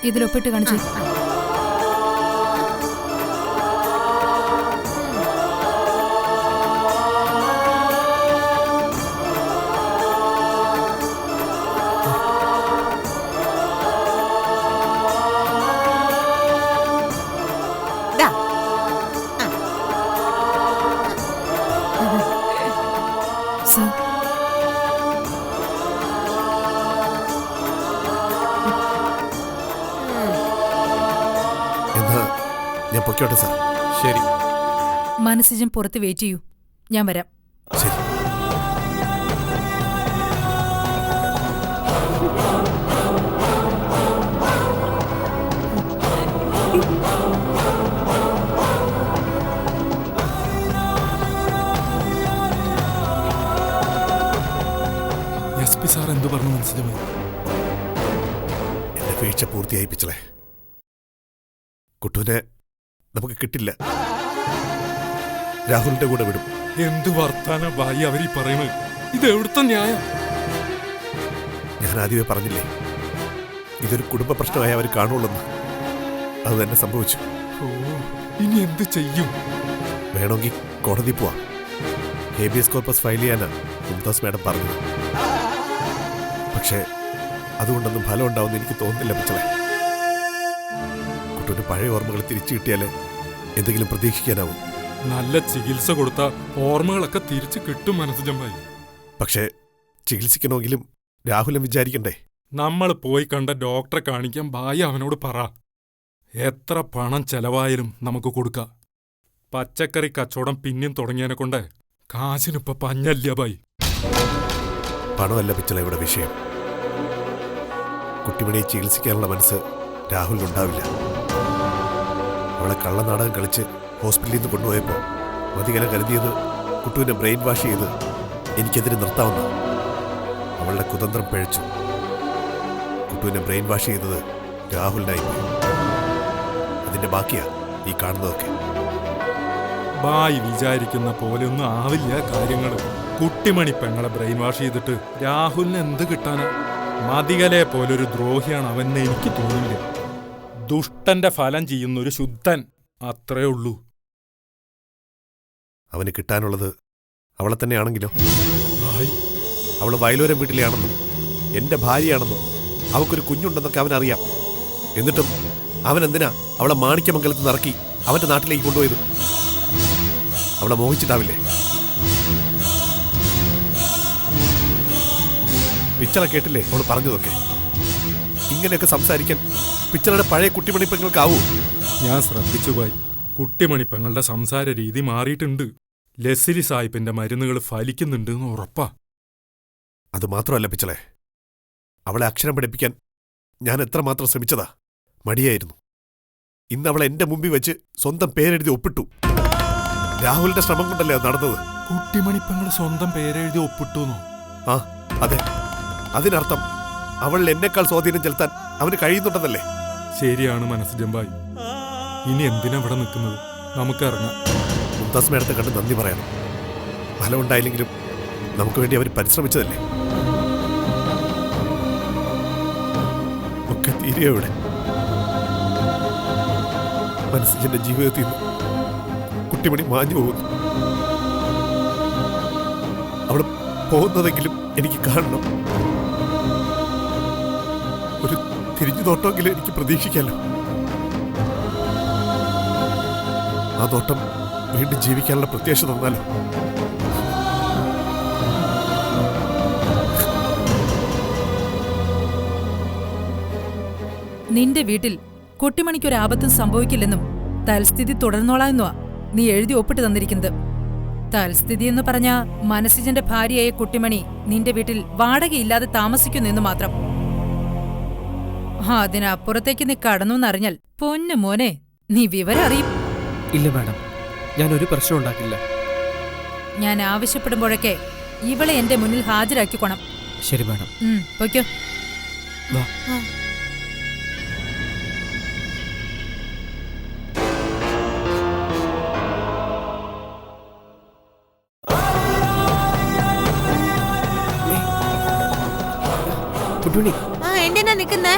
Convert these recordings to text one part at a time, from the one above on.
ഇതിലൊപ്പിട്ട് കാണിച്ചു. ഞാൻ പൊയ്ക്കോട്ടെ സാർ. ശരി. മനസ്സിജം പുറത്ത് വെയിറ്റ് ചെയ്യൂ, ഞാൻ വരാം. ശരി. എസ് പി സാർ എന്തു പറഞ്ഞു മനസ്സിജമേ? എന്റെ വീഴ്ച പൂർത്തിയായിപ്പിച്ചളേ. കുട്ടുവിനെ നമുക്ക് കിട്ടില്ല. രാഹുലിന്റെ കൂടെ വിടും. എന്ത് വർത്താന ഭായി അവരീ പറയുന്നത്? ഇത് എവിടുത്തെ ന്യായം? ഞാൻ ആദ്യമേ പറഞ്ഞില്ലേ, ഇതൊരു കുടുംബ പ്രശ്നമായി അവർ കാണുള്ളൂ. അത് തന്നെ സംഭവിച്ചു. ഓ, ഇനി എന്ത് ചെയ്യും? വേണമെങ്കിൽ കോടതി പോവാം. ഹേബിയസ് കോർപ്പസ് ഫയൽ ചെയ്യാനാ മുംതാസ് മാഡം പറഞ്ഞത്. പക്ഷേ അതുകൊണ്ടൊന്നും ഫലം ഉണ്ടാവുമെന്ന് എനിക്ക് തോന്നുന്നില്ല പിച്ചളെ. കുട്ടൂന്റെ പഴയ ഓർമ്മകൾ തിരിച്ചു കിട്ടിയാലേ എന്തെങ്കിലും പ്രതീക്ഷിക്കാനാവും. നല്ല ചികിത്സ കൊടുത്ത ഓർമ്മകളൊക്കെ തിരിച്ചു കിട്ടും മനസ്സിജം ഭായി. പക്ഷേ ചികിത്സിക്കണമെങ്കിലും രാഹുലം വിചാരിക്കണ്ടേ? നമ്മൾ പോയി കണ്ട ഡോക്ടറെ കാണിക്കാൻ ഭായി അവനോട് പറ. എത്ര പണം ചെലവായാലും നമുക്ക് കൊടുക്കാം. പച്ചക്കറി കച്ചവടം പിന്നെയും തുടങ്ങിയതിനെ കൊണ്ട് കാശിനിപ്പോ പഞ്ഞല്ല ഭായി. പണമല്ല പിച്ചള ഇവിടെ വിഷയം. കുട്ടിമണിയെ ചികിത്സിക്കാനുള്ള മനസ്സ് രാഹുലിനുണ്ടാവില്ല. അവളെ കള്ളനാടകം കളിച്ച് ഹോസ്പിറ്റലിൽ നിന്ന് കൊണ്ടുപോയപ്പോൾ മതികല കരുതിയത് കുട്ടുവിനെ ബ്രെയിൻ വാഷ് ചെയ്ത് എനിക്കെതിരെ നിർത്താവുന്ന. അവളുടെ കുതന്ത്രം പിഴച്ചു. കുട്ടുവിനെ ബ്രെയിൻ വാഷ് ചെയ്തത് രാഹുലിനായിപ്പോയി. അതിന്റെ ബാക്കിയാ ഈ കാണുന്നതൊക്കെ. ബായി വിചാരിക്കുന്ന പോലെയൊന്നും ആവില്ല കാര്യങ്ങൾ. കുട്ടിമണി പെങ്ങളെ ബ്രെയിൻ വാഷ് ചെയ്തിട്ട് രാഹുലിന് എന്ത് കിട്ടാനാ? മതികലെ പോലൊരു ദ്രോഹിയാണ് അവനെ എനിക്ക് തോന്നില്ല. ദുഷ്ടന്റെ ഫലം ചെയ്യുന്നൊരു ശുദ്ധൻ, അത്രേ ഉള്ളൂ. അവന് കിട്ടാനുള്ളത് അവളെ തന്നെയാണെങ്കിലോ? ഭായ്, അവള് വയലോരം വീട്ടിലെയാണെന്നും എന്റെ ഭാര്യയാണെന്നും അവൾക്കൊരു കുഞ്ഞുണ്ടെന്നൊക്കെ അവനറിയാം. എന്നിട്ടും അവൻ എന്തിനാ അവളെ മാണിക്യമംഗലത്ത് നിറക്കി അവന്റെ നാട്ടിലേക്ക് കൊണ്ടുപോയത്? അവളെ മോഹിച്ചിട്ടാവില്ലേ? പിച്ചള കേട്ടില്ലേ അവൾ പറഞ്ഞതൊക്കെ? ഇങ്ങനെയൊക്കെ സംസാരിക്കാൻ പിച്ചളയുടെ പഴയ കുട്ടിമണിപ്പെങ്ങൾക്കാവൂ? ഞാൻ ശ്രദ്ധിച്ചു പോയി. കുട്ടിമണിപ്പെങ്ങളുടെ സംസാര രീതി മാറിയിട്ടുണ്ട്. ലെസ്ലി സാഹിബിന്റെ മരുന്നുകൾ ഫലിക്കുന്നുണ്ട് എന്ന് ഉറപ്പാ. അത് മാത്രമല്ല പിച്ചളെ, അവളെ അക്ഷരം പഠിപ്പിക്കാൻ ഞാൻ എത്രമാത്രം ശ്രമിച്ചതാ. മടിയായിരുന്നു. ഇന്ന് അവളെ എന്റെ മുമ്പിൽ വെച്ച് സ്വന്തം പേരെഴുതി ഒപ്പിട്ടു. രാഹുലിന്റെ ശ്രമം കൊണ്ടല്ലേ അത് നടന്നത്? കുട്ടിമണിപ്പെങ്ങൾ സ്വന്തം പേരെഴുതി ഒപ്പിട്ടുന്നോ? ആ, അതെ. അതിനർത്ഥം അവളിൽ എന്നെക്കാൾ സ്വാധീനം ചെലുത്താൻ അവന് കഴിയുന്നുണ്ടെന്നല്ലേ? ശരിയാണ് മനസ്സിജമ്പായി. ഇനി എന്തിനാ ഇവിടെ നിൽക്കുന്നത്? നമുക്കിറങ്ങാം. മുംതാസ് മേഡത്തെ കണ്ട് നന്ദി പറയണം. ഫലം ഉണ്ടായില്ലെങ്കിലും നമുക്ക് വേണ്ടി അവർ പരിശ്രമിച്ചതല്ലേ. ഒക്കെ തീരെയോ ഇവിടെ. മനസ്സിന്റെ ജീവിതത്തിൽ നിന്ന് കുട്ടിമണി മാഞ്ഞു പോകുന്നു. അവൾ പോകുന്നതെങ്കിലും എനിക്ക് കാണണം. ഒരു തിരിഞ്ഞു നോട്ടമെങ്കിലും എനിക്ക് പ്രതീക്ഷിക്കാമല്ലോ. ആ നോട്ടം വീണ്ടും ജീവിക്കാനുള്ള പ്രത്യാശ തന്നാലോ. നിന്റെ വീട്ടിൽ കുട്ടിമണിക്കൊരാപത്തും സംഭവിക്കില്ലെന്നും തൽസ്ഥിതി തുടർന്നോളാമെന്നുവാ നീ എഴുതി ഒപ്പിട്ട് തന്നിരിക്കുന്നത്. തൽസ്ഥിതി എന്ന് പറഞ്ഞ മനസ്സിജന്റെ ഭാര്യയായ കുട്ടിമണി നിന്റെ വീട്ടിൽ വാടകയില്ലാതെ താമസിക്കുന്നെന്ന് മാത്രം. അതിനപ്പുറത്തേക്ക് നീ കടന്നു എന്നറിഞ്ഞാൽ പൊന്നു മോനെ നീ വിവരം അറിയും. ഇല്ല മാഡം, ഞാൻ ഒരു പ്രശ്നം ഉണ്ടാക്കില്ല. ഞാൻ ആവശ്യപ്പെടുമ്പോഴൊക്കെ ഇവളെ എന്റെ മുന്നിൽ ഹാജരാക്കിക്കോണം. ശരി മാഡം. പൊയ്ക്കോ. വാ. കുട്ടുമണി, എന്തിനാ നിക്കുന്നേ?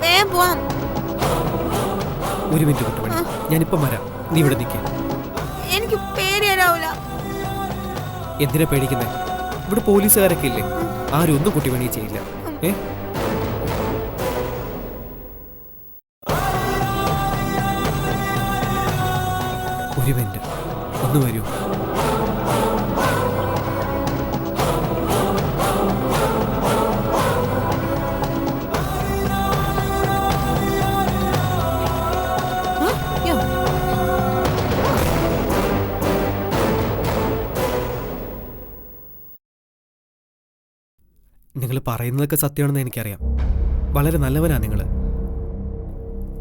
വേഗം പോവാം. ഒരു മിനിറ്റ് കുട്ടുമണി, ഞാനിപ്പം വരാം. നീ ഇവിടെ നിൽക്ക. എനിക്ക് പേടിയാരാവൂല. എന്തിനാ പേടിക്കുന്നേ? ഇവിടെ പോലീസുകാരൊക്കെ ഇല്ലേ? ആരും ഒന്നും കുട്ടിമണി ചെയ്യില്ല. ഒരു മിനിറ്റ്, ഒന്ന് വരൂ. നിങ്ങൾ പറയുന്നതൊക്കെ സത്യമാണെന്ന് എനിക്കറിയാം. വളരെ നല്ലവനാ നിങ്ങൾ.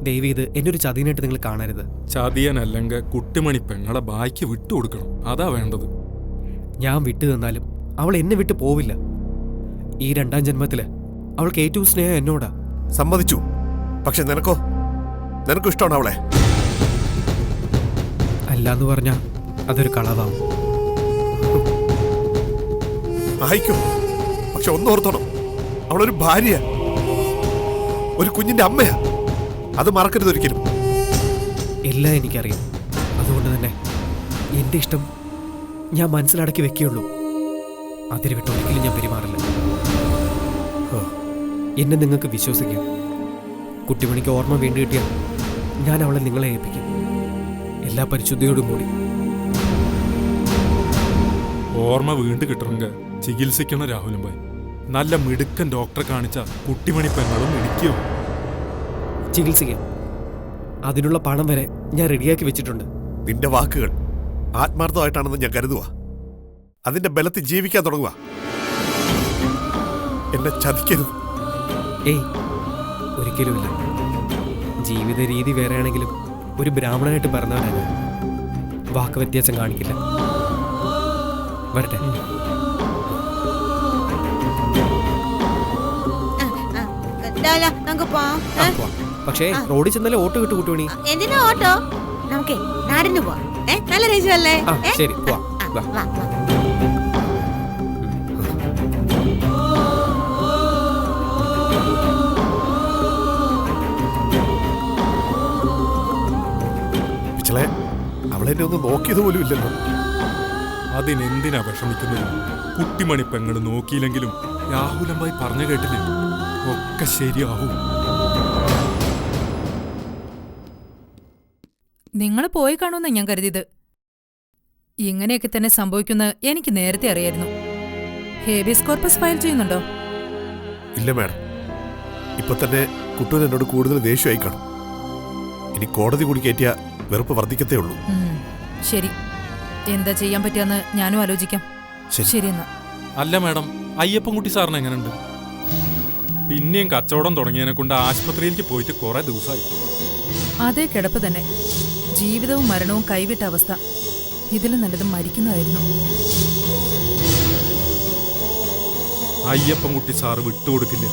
ദയവ് ഇത് എന്നെ ഒരു ചതിയനായിട്ട് നിങ്ങൾ കാണരുത്. ചതിയനല്ലെങ്കിൽ കുട്ടിമണി പെങ്ങളെ ബാക്കി വിട്ടുകൊടുക്കണം. അതാ വേണ്ടത്. ഞാൻ വിട്ടു തന്നാലും അവൾ എന്നെ വിട്ടു പോവില്ല. ഈ 2ാം ജന്മത്തില് അവൾക്ക് ഏറ്റവും സ്നേഹം എന്നോടാ. സമ്മതിച്ചു. പക്ഷെ നിനക്കോ? നിനക്കും ഇഷ്ടമാണ് അവളെ? അല്ലാന്ന് പറഞ്ഞാ അതൊരു കളവാവും. ആയിക്കോ, പക്ഷെ ഒന്നോർത്തോണം, അവളൊരു ഭാര്യ, ഒരു കുഞ്ഞിന്റെ അമ്മയാ. അത് മറക്കരുത് ഒരിക്കലും. എല്ലാം എനിക്കറിയാം. അതുകൊണ്ട് തന്നെ എന്റെ ഇഷ്ടം ഞാൻ മനസ്സിലടക്കി വെക്കുകയുള്ളൂ. അതിന് വിട്ട് ഒരിക്കലും ഞാൻ പെരുമാറില്ല. എന്നെ നിങ്ങൾക്ക് വിശ്വസിക്കാം. കുട്ടിമണിക്ക് ഓർമ്മ വേണ്ടി കിട്ടിയാൽ ഞാൻ അവളെ നിങ്ങളെ ഏൽപ്പിക്കും, എല്ലാ പരിശുദ്ധിയോടും കൂടി. ഓർമ്മ വീണ്ടും കിട്ടണമെങ്കിൽ ചികിത്സിക്കണം രാഹുലും ഭായ്. നല്ല മിടുക്കൻ ഡോക്ടറെ കാണിച്ച കുട്ടിമണി പെങ്ങളും ഇടിക്കോ. ചികിത്സിക്കാം. അതിനുള്ള പണം വരെ ഞാൻ റെഡിയാക്കി വെച്ചിട്ടുണ്ട്. നിന്റെ വാക്കുകൾ ആത്മാർത്ഥമായിട്ടാണെന്ന് ഞാൻ കരുതുക. അതിന്റെ ബലത്തിൽ ജീവിക്കാൻ തുടങ്ങുക. എന്നെ ചതിക്കരുത്. ഏയ്, ഒരിക്കലുമില്ല. ജീവിത രീതി വേറെയാണെങ്കിലും ഒരു ബ്രാഹ്മണനായിട്ട് പറഞ്ഞവനാണ്. വാക്ക് വ്യത്യാസം കാണിക്കില്ല. വരട്ടെ. നമുക്ക് പോവാം. പക്ഷേ റോഡിൽ ചെന്നാലേ ഓട്ടോ കിട്ടു കുട്ടുമണി. എന്തിനാ ഓട്ടോ? നമുക്കേ നാടിന് പോവാം. നല്ല രസമല്ലേ? ശരി, പോവാം. പിച്ചളെ, അവളെന്നെ ഒന്ന് നോക്കിയത് പോലും ഇല്ലല്ലോ. അതിനെന്തിനാ വിഷമിക്കുന്നത്? കുട്ടിമണി പെങ്ങൾ നോക്കിയില്ലെങ്കിലും രാഹുലമ്പായി പറഞ്ഞു കേട്ടില്ലേ, ഒക്കെ ശരിയാവും. നിങ്ങൾ പോയി കാണുമെന്ന് ഞാൻ കരുതിയത്. ഇങ്ങനെയൊക്കെ തന്നെ സംഭവിക്കുന്ന എനിക്ക് നേരത്തെ അറിയായിരുന്നു. ഹേബിയസ് കോർപ്പസ് ഫയൽ ചെയ്യുന്നുണ്ടോ? ഇല്ല മാഡം. ഇപ്പൊ തന്നെ കുട്ടൂൻ എന്നോട് കൂടുതൽ ദേഷ്യമായി കാണും. ഇനി കോടതി കൂടി കയറ്റിയ വെറുപ്പ് വർദ്ധിക്കത്തേ ഉള്ളൂ. ശരി, എന്താ ചെയ്യാൻ പറ്റിയെന്ന് ഞാനും ആലോചിക്കാം. ശരി എന്നാ. അല്ല മാഡം, അയ്യപ്പൻകുട്ടി സാറിന് എങ്ങനെയുണ്ട്? പിന്നെയും കച്ചവടം തുടങ്ങിയതിനെ കൊണ്ട് ആശുപത്രിയിലേക്ക് പോയിട്ട് കുറെ ദിവസമായി. അതേ കിടപ്പ് തന്നെ. ജീവിതവും മരണവും കൈവിട്ട അവസ്ഥ. ഇതിലും നല്ലത് മരിക്കുന്നതായിരുന്നു. അയ്യപ്പൻകുട്ടി സാറ് വിട്ടുകൊടുക്കില്ല.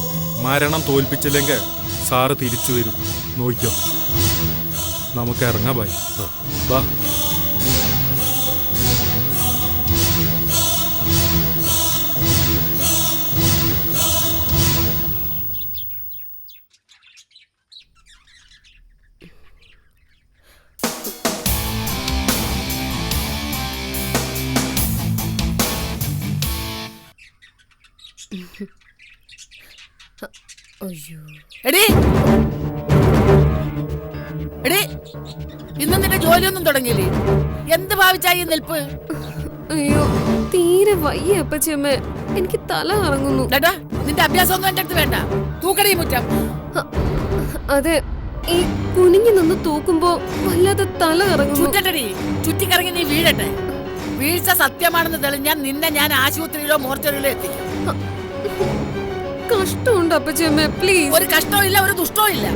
മരണം തോൽപ്പിച്ചില്ലെങ്കിൽ സാറ് തിരിച്ചു വരും. നോക്കിയോ, നമുക്ക് ഇറങ്ങാ. ബായ്. ബാ. അയ്യോ. എടീ എടീ, ഇന്ന് നിന്റെ ജോലിയൊന്നും തുടങ്ങിയില്ലേ? എന്ത് ഭാവിച്ചായി നിൽപ്പ്? അയ്യോ തീരെ വയ്യ അപ്പച്ചമ്മ, എനിക്ക് തല കറങ്ങുന്നു. ഡാ, നിന്റെ അഭ്യാസമൊന്നും എന്റെ അടുത്ത് വേണ്ട. തൂക്കടി മുറ്റം. അതെ, ഈ കുനിഞ്ഞു നിന്ന് തൂക്കുമ്പോ വല്ലാതെ തല കറങ്ങുന്നു. ചുറ്റടി, ചുറ്റിക്കറങ്ങി നീ വീഴട്ടെ. വീഴ്ച സത്യമാണെന്ന് തെളിഞ്ഞാൽ നിന്നെ ഞാൻ ആശുപത്രിയിലോ മോർച്ചറിയിലോ എത്തിക്കും. കഷ്ടമുണ്ട് അപ്പച്ചമ്മ, പ്ലീസ്. ഒരു കഷ്ടവും ഇല്ല, ഒരു ദുഷ്ടവും ഇല്ല.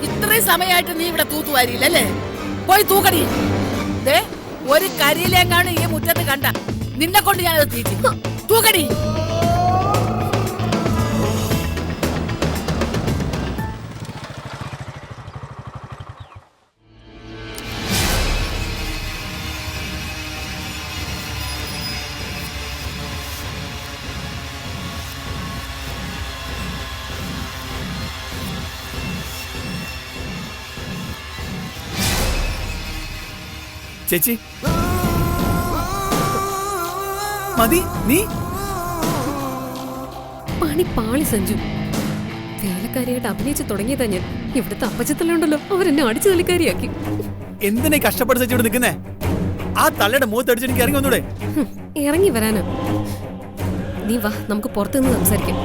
ഇത്രയും സമയമായിട്ട് നീ ഇവിടെ തൂത്തുവാരിയില്ല അല്ലേ? പോയി തൂക്കടി. ദേ, ഒരു കരിയിലെങ്ങാണ് ഈ മുറ്റത്ത് കണ്ട നിന്നെ കൊണ്ട് ഞാനത് തീറ്റി. തൂക്കടി. ചേച്ചി മതി, നീ പണി പാളി സഞ്ജു. വേലക്കാരിയായിട്ട് അഭിനയിച്ച് തുടങ്ങിയതാ ഞാൻ. ഇവിടുത്തെ അപ്പച്ചത്തല്ലുണ്ടല്ലോ, അവരെന്നെ അടിച്ചു തലിക്കാരിയാക്കി. എന്തിനാ കഷ്ടപ്പെട്ട് ചേച്ചി ഇവിടെ നിൽക്കുന്നേ? ആ തള്ളയുടെ മുഖത്ത് അടിച്ച് എനിക്ക് ഇറങ്ങി വന്നൂടെ? ഇറങ്ങി വരാനോ? നീ വാ, നമുക്ക് പുറത്തുനിന്ന് സംസാരിക്കാം.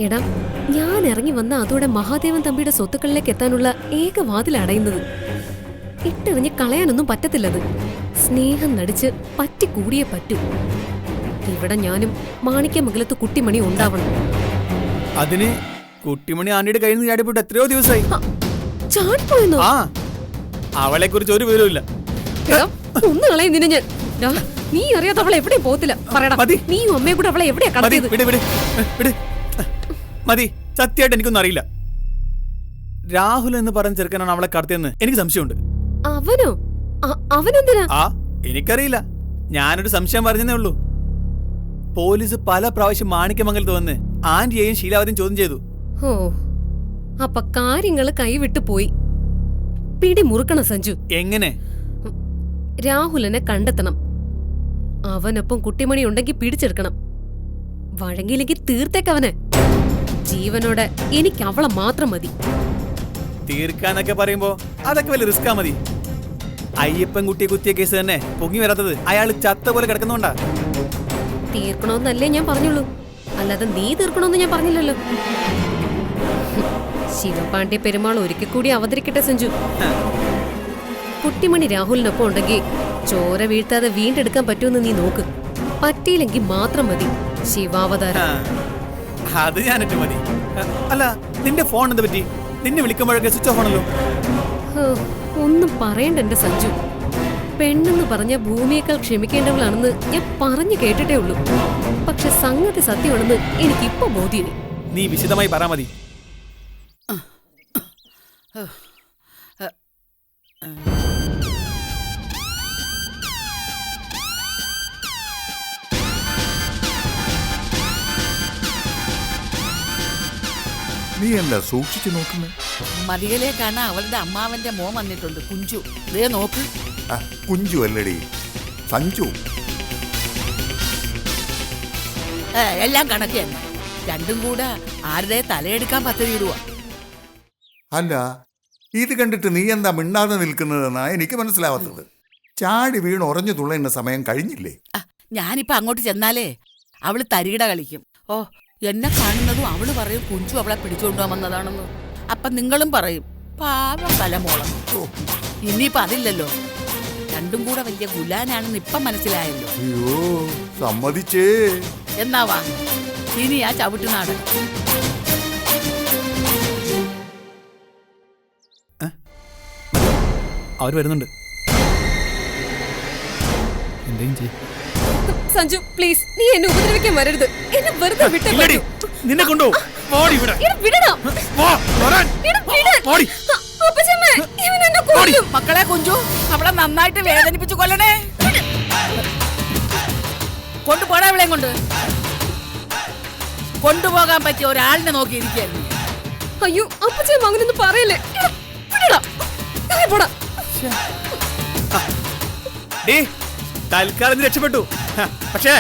എടാ, ഞാൻ ഇറങ്ങി വന്ന അതോടെ മഹാദേവൻ തമ്പിയുടെ സ്വത്തുക്കളിലേക്ക് എത്താനുള്ള ഏക വാതിൽ അടയുന്നത്. ഇട്ടെറിഞ്ഞ് കളയാനൊന്നും പറ്റത്തില്ലത്. സ്നേഹം നടിച്ച് പറ്റിക്കൂടിയേ പറ്റൂ. ഇവിടെ ഞാനും മാണിക്യമംഗലത്ത് കുട്ടിമണി ഉണ്ടാവണം. അതിന് കുട്ടിമണി ആന്റിയുടെ കയ്യിൽ നിന്ന് ചാടിപ്പോയിട്ട് എത്രയോ ദിവസമായി. ചാടിപ്പോയെന്നോ? ആ, അവളെ കുറിച്ച് ഒരു വിവരമില്ല. ഒന്ന് കളയും നിന്നെ ഞാൻ. ഡാ, നീ അറിയാതെ അവളെ എവിടെയും പോകത്തില്ല. പറയടാ, മതി. നീയും അമ്മയും കൂടെ അവളെ എവിടെയാ മതി, കടത്തിയത്? വിട് വിട് വിട്. മതി, സത്യമായിട്ട് എനിക്കൊന്നും അറിയില്ല. രാഹുൽ എന്ന് പറഞ്ഞ ചെറുക്കനാണ് അവളെ കടത്തിയെന്ന് എനിക്ക് സംശയമുണ്ട്. അവനോ? അവനെന്തിനാ? ആ, എനിക്കറിയില്ല. ഞാനൊരു സംശയം പറഞ്ഞതേ ഉള്ളൂ. പോലീസ് പല പ്രാവശ്യം മാണിക്യമംഗലത്ത് വന്ന് ആന്റിയെയും ശീലാവതിയും ചോദ്യം ചെയ്തു. ഓ, അപ്പൊ കാര്യങ്ങള് കൈവിട്ടു പോയി. പിടി മുറുക്കണം സഞ്ജു. എങ്ങനെ? രാഹുലിനെ കണ്ടെത്തണം. അവനൊപ്പം കുട്ടിമണി ഉണ്ടെങ്കിൽ പിടിച്ചെടുക്കണം. വഴങ്ങിയില്ലെങ്കിൽ തീർത്തേക്കവനെ. ജീവനോടെ എനിക്ക് അവളെ മാത്രം മതി. തീർക്കാന്നൊക്കെ പറയുമ്പോ അതൊക്കെ വലിയ റിസ്കാ. മതി. അയ്യപ്പൻ കുട്ടിയെ കുത്തിയ കേസ് തന്നെ പൊങ്ങി വരാത്തത് അയാൾ ചത്ത പോലെ കിടക്കുന്നുണ്ടാ. തീർക്കണോന്നല്ലേ ഞാൻ പറഞ്ഞുള്ളൂ, അല്ലാതെ നീ തീർക്കണോന്ന് ഞാൻ പറഞ്ഞില്ലല്ലോ. ശിവപാണ്ഡ്യ പെരുമാൾ ഒരിക്കൽ കൂടി അവതരിക്കട്ടെ സഞ്ജു. കുട്ടിമണി രാഹുലിനൊപ്പം ഉണ്ടെങ്കിൽ ചോര വീഴ്ത്താതെ വീണ്ടെടുക്കാൻ പറ്റുമെന്ന് നീ നോക്ക്. പറ്റിയില്ലെങ്കിൽ മാത്രം മതി ശിവാവതാരം. അത് ഞാനിട്ട് മതി. അല്ല, നിന്റെ ഫോൺ എന്ത് പറ്റി? നിന്നെ വിളിക്കുമ്പോഴൊക്കെ സ്വിച്ച് ഓഫ് ആണല്ലോ. ഒന്നും പറയണ്ട എന്റെ സഞ്ജു. പെണ്ണെന്ന് പറഞ്ഞ ഭൂമിയേക്കാൾ ക്ഷമിക്കേണ്ടവളാണെന്ന് ഞാൻ പറഞ്ഞു കേട്ടിട്ടേ ഉള്ളൂ. പക്ഷെ സംഗതി സത്യമാണെന്ന് എനിക്കിപ്പോ ബോധ്യമായി. നീ വിശദമായി പറ. മതി. നീ എന്താ സൂക്ഷിച്ചു നോക്കുന്നേ? മതികലേക്കാണ് അവളുടെ അമ്മാവന്റെ മോൻ വന്നിട്ടുണ്ട്, കുഞ്ചു. ദേ നോക്ക്. കുഞ്ചു അല്ലടി, സഞ്ജു. എല്ലാം കണക്ക് തന്നെ. രണ്ടും കൂടെ ആരുടെ തലയെടുക്കാൻ പദ്ധതി ഇടുക. അല്ല, ഇത് കണ്ടിട്ട് നീ എന്താ മിണ്ടാതെ നിൽക്കുന്നതെന്നാ എനിക്ക് മനസ്സിലാവാത്തത്. ചാടി വീണ് ഉറഞ്ഞു തുള്ളേണ്ട സമയം കഴിഞ്ഞില്ലേ? ഞാനിപ്പോ അങ്ങോട്ട് ചെന്നാലേ അവള് തരികിട കളിക്കും. ഓ, എന്നെ കാണുന്നതും അവള് പറയും കുഞ്ചു അവളെ പിടിച്ചുകൊണ്ടുപോകാൻ വന്നതാണെന്ന്. അപ്പൊ നിങ്ങളും പറയും പാവം തലമോളം. ഇനിയിപ്പൊ അതില്ലല്ലോ. രണ്ടും കൂടെ വലിയ ഗുലാനാണെന്ന് ഇപ്പം മനസ്സിലായല്ലോ. അയ്യോ, സമ്മതിച്ചേ. എന്നാവാ ഇനി ആ ചവിട്ടുനാട്. അവർ വരുന്നുണ്ട്. എന്തെങ്കിലും ചെയ്യും. സഞ്ജു പ്ലീസ്, നീ എന്നെ ഉപദ്രവിക്കാൻ വരരുത്. എന്നെ വെറുതെ വിട്ടേ പറ്റൂ. നിന്നെ കൊണ്ടുപോ. മക്കളെ കുഞ്ചു, അവളെ നന്നായിട്ട് വേദനിപ്പിച്ചു കൊല്ലണേ. കൊണ്ടുപോടാ അവളെ കൊണ്ട്. കൊണ്ടുപോകാൻ പറ്റിയ ഒരാളിനെ നോക്കിയിരിക്കുന്നു. അയ്യോ അപ്പച്ചൻ അങ്ങനൊന്നും പറയല്ലേ. തൽക്കാലം നീ രക്ഷപ്പെട്ടു. പക്ഷേ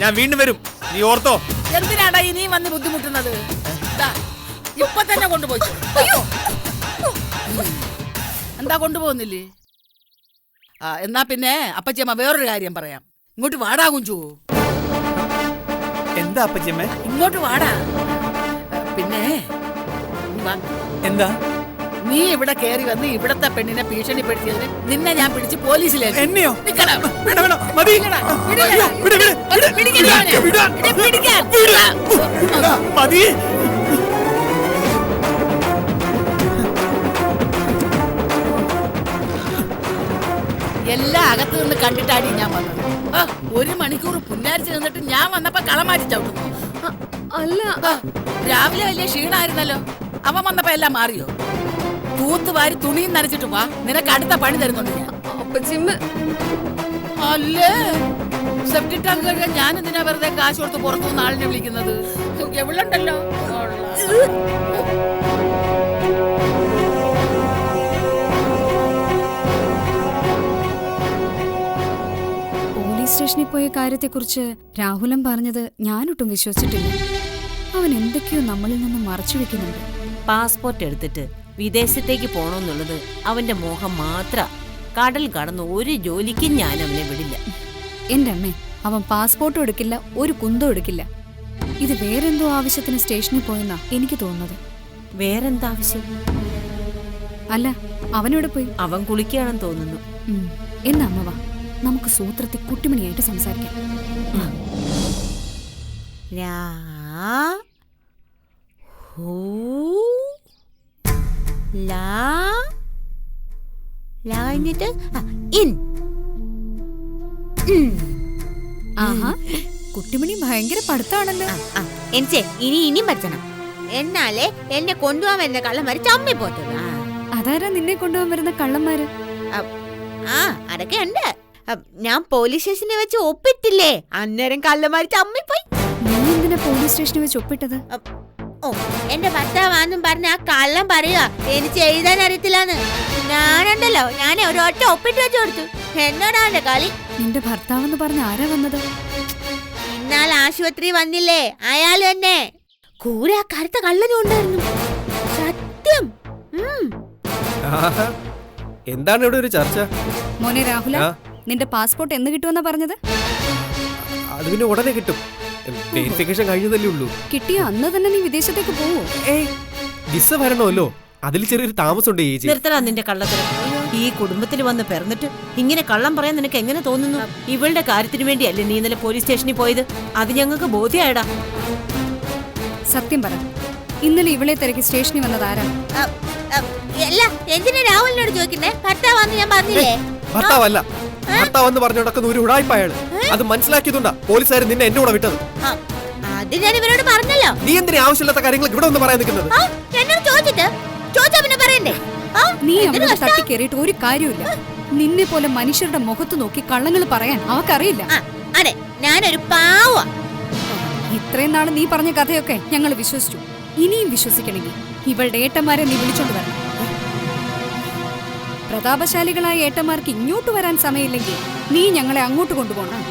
ഞാൻ വീണ്ടും വരും, നീ ഓർത്തോ. എന്തിനാടാ ഇനിയും വന്ന് ബുദ്ധിമുട്ടുന്നത്? ദാ, ഇപ്പൊ തന്നെ കൊണ്ടുപോയി. എന്താ കൊണ്ടുപോകുന്നില്ലേ? എന്നാ പിന്നെ അപ്പച്ചിയമ്മ വേറൊരു കാര്യം പറയാം. ഇങ്ങോട്ട് വാടാ കുഞ്ചു. എന്താ അപ്പച്ചിയമ്മേ? ഇങ്ങോട്ട് വാടാ. പിന്നെ നീ വാ. എന്താ? നീ ഇവിടെ കേറി വന്ന് ഇവിടത്തെ പെണ്ണിനെ ഭീഷണിപ്പെടുത്തിയതിന് നിന്നെ ഞാൻ പിടിച്ച് പോലീസിലേക്ക്. എന്നെയോ? നിക്കടാ. വേണ്ട, വേണ്ട, മതി. ഇല്ലടാ, വിടില്ലടാ. വിട്, വിട്, വിട്. പിടിക്കരുത് അവനെ. വിടാൻ. എന്നെ പിടിക്കാൻ. മതി. എല്ലാം അകത്ത് നിന്ന് കണ്ടിട്ടാടി ഞാൻ വന്നത്. 1 മണിക്കൂർ പുന്നാരിച്ച് നിന്നിട്ട് ഞാൻ വന്നപ്പോ കളം മാറ്റി ചവിട്ടുന്നു. അല്ല രാവിലെ വലിയ ക്ഷീണായിരുന്നല്ലോ. അവൻ വന്നപ്പോ എല്ലാം മാറിയോ? തൂത്തുവാരി തുണിയും നനച്ചിട്ട് വാ, നിനക്ക് അടുത്ത പണി തരുന്നുണ്ട് ഞാൻ. അപ്പച്ചിമ്മ അല്ലേ, സെപ്റ്റി ടാങ്ക് കഴുകാൻ ഞാൻ എന്തിനാ വെറുതെ കാശ് കൊടുത്ത് പുറത്തുനിന്ന് ആളിനെ വിളിക്കുന്നത്? എവിടെണ്ടല്ലോ. പോലീസ് സ്റ്റേഷനിൽ പോയ കാര്യത്തെക്കുറിച്ച് രാഹുലൻ പറഞ്ഞത് ഞാനൊട്ടും വിശ്വസിച്ചിട്ടില്ല. അവൻ എന്തൊക്കെയോ നമ്മളിൽ നിന്ന് മറച്ചു വെക്കുന്നുണ്ട്. പാസ്പോർട്ട് എടുത്തിട്ട് വിദേശത്തേക്ക് പോണമെന്നുള്ളത് അവന്റെ മോഹം മാത്ര. കടൽ കടന്ന് ഒരു ജോലിക്കും ഞാൻ അവനെ വിടില്ല. എന്റെ അമ്മേ, അവൻ പാസ്പോർട്ടും എടുക്കില്ല, ഒരു കുന്തവും എടുക്കില്ല. ഇത് വേറെന്തോ ആവശ്യത്തിന് സ്റ്റേഷനിൽ പോയെന്നാ എനിക്ക് തോന്നുന്നത്. വേറെന്താ ആവശ്യം? അല്ല, അവനോട് പോയി. അവൻ കുളിക്കുകയാണെന്ന് തോന്നുന്നു. എന്നാ അമ്മ വാ, നമുക്ക് സൂത്രത്തിൽ കുട്ടിമണിയായിട്ട് സംസാരിക്കാം. ആഹാ, കുട്ടിമണി ഭയങ്കര പഠിത്താണല്ലോ. എനിക്ക് ഇനിയും പഠിക്കണം. എന്നാലേ എന്നെ കൊണ്ടുപോകാൻ വരുന്ന കള്ളന്മാര് ചമ്മി പോത്തുള്ളൂ. അതാരാ നിന്നെ കൊണ്ടുപോകാൻ വരുന്ന കള്ളന്മാര്? അതൊക്കെ ഉണ്ട്. ഞാൻ പോലീസ് സ്റ്റേഷനിൽ വെച്ച് ഒപ്പിട്ടില്ലേ, അന്നേരം കള്ളന്മാര് ചമ്മിപ്പോയി. നീ എന്തിനാ പോലീസ് സ്റ്റേഷനിൽ വെച്ച് ഒപ്പിട്ടത്? ഓ, എന്റെ ഭർത്താവാന്നും പറഞ്ഞ ആ കള്ളം പറയുക എനിക്ക് എഴുതാൻ അറിയത്തില്ലാന്ന്. ഞാനുണ്ടല്ലോ, ഞാൻ ഒരൊറ്റ ഒപ്പിട്ട് വെച്ചു കൊടുത്തു. എന്നോടാ അവന്റെ കളി. നിന്റെ ഭർത്താവെന്ന് പറഞ്ഞ ആരാ വന്നത്? ഇന്നാൾ ആശുപത്രി വന്നില്ലേ, അയാൾ തന്നെ. കൂടെ ആ കറുത്ത കള്ളനും ഉണ്ടായിരുന്നു. സത്യം. എന്താണ് ഇവിടെ ഒരു ചർച്ച? മോനെ രാഹുല, നിന്റെ പാസ്പോർട്ട് എന്ന് കിട്ടുമെന്നാ പറഞ്ഞത്? അത് പിന്നെ ഉടനെ കിട്ടും. വെരിഫിക്കേഷൻ കഴിഞ്ഞതല്ലേ ഉള്ളൂ. കിട്ടിയ അന്ന് തന്നെ നീ വിദേശത്തേക്ക് പോവോ? വിസ വരണമല്ലോ, അതിൽ ചെറിയൊരു താമസമുണ്ട് ചേച്ചി. നിർത്തടാ നിന്റെ കള്ളത്തരം. ഈ കുടുംബത്തിൽ വന്ന് പിറന്നിട്ട് ഇങ്ങനെ കള്ളം പറയാൻ നിനക്ക് എങ്ങനെ തോന്നുന്നു? ഇവളുടെ കാര്യത്തിന് വേണ്ടിയല്ലേ നീ ഇന്നലെ പോലീസ് സ്റ്റേഷനിൽ പോയത്? അത് ഞങ്ങൾക്ക് ബോധ്യമായടാ. സത്യം പറ, ഇന്നലെ ഇവളെ തിരക്കി സ്റ്റേഷനിൽ വന്നത് ആരാ? എന്തിനാ രാഹുലിനോട് ചോദിക്കുന്നേ? ഭർത്താവാന്ന് ഞാൻ പറഞ്ഞില്ലേ. ഭർത്താവല്ല, ഭർത്താവെന്ന് പറഞ്ഞു നടക്കുന്ന ഒരു ഉടായ്പ അയാള്. അത് മനസ്സിലാക്കിയതുകൊണ്ടാ പോലീസുകാർ നിന്നെ എന്റെ കൂടെ വിട്ടത്. അത് ഞാൻ ഇവരോട് പറഞ്ഞല്ലോ. നീ എന്തിനാ ആവശ്യമില്ലാത്ത കാര്യങ്ങൾ ഇവിടെ ഒന്ന് പറയാൻ നിൽക്കുന്നത്? എന്നോട് ചോദിച്ചിട്ട് ചോദിച്ചാ പിന്നെ പറയണ്ടേ? നീ അവളോട് തട്ടിക്കേറിയിട്ട് ഒരു കാര്യമില്ല. നിന്നെ പോലെ മനുഷ്യരുടെ മുഖത്ത് നോക്കി കള്ളങ്ങൾ പറയാൻ അവക്കറിയില്ല. അതെ, ഞാനൊരു പാവ. ഇത്രയും നാള് നീ പറഞ്ഞ കഥയൊക്കെ ഞങ്ങൾ വിശ്വസിച്ചു. ഇനിയും വിശ്വസിക്കണമെങ്കിൽ ഇവളുടെ ഏട്ടന്മാരെ നീ വിളിച്ചോണ്ട് വരണം. പ്രതാപശാലികളായ ഏട്ടന്മാർക്ക് ഇങ്ങോട്ട് വരാൻ സമയമില്ലെങ്കിൽ നീ ഞങ്ങളെ അങ്ങോട്ട് കൊണ്ടുപോകണം.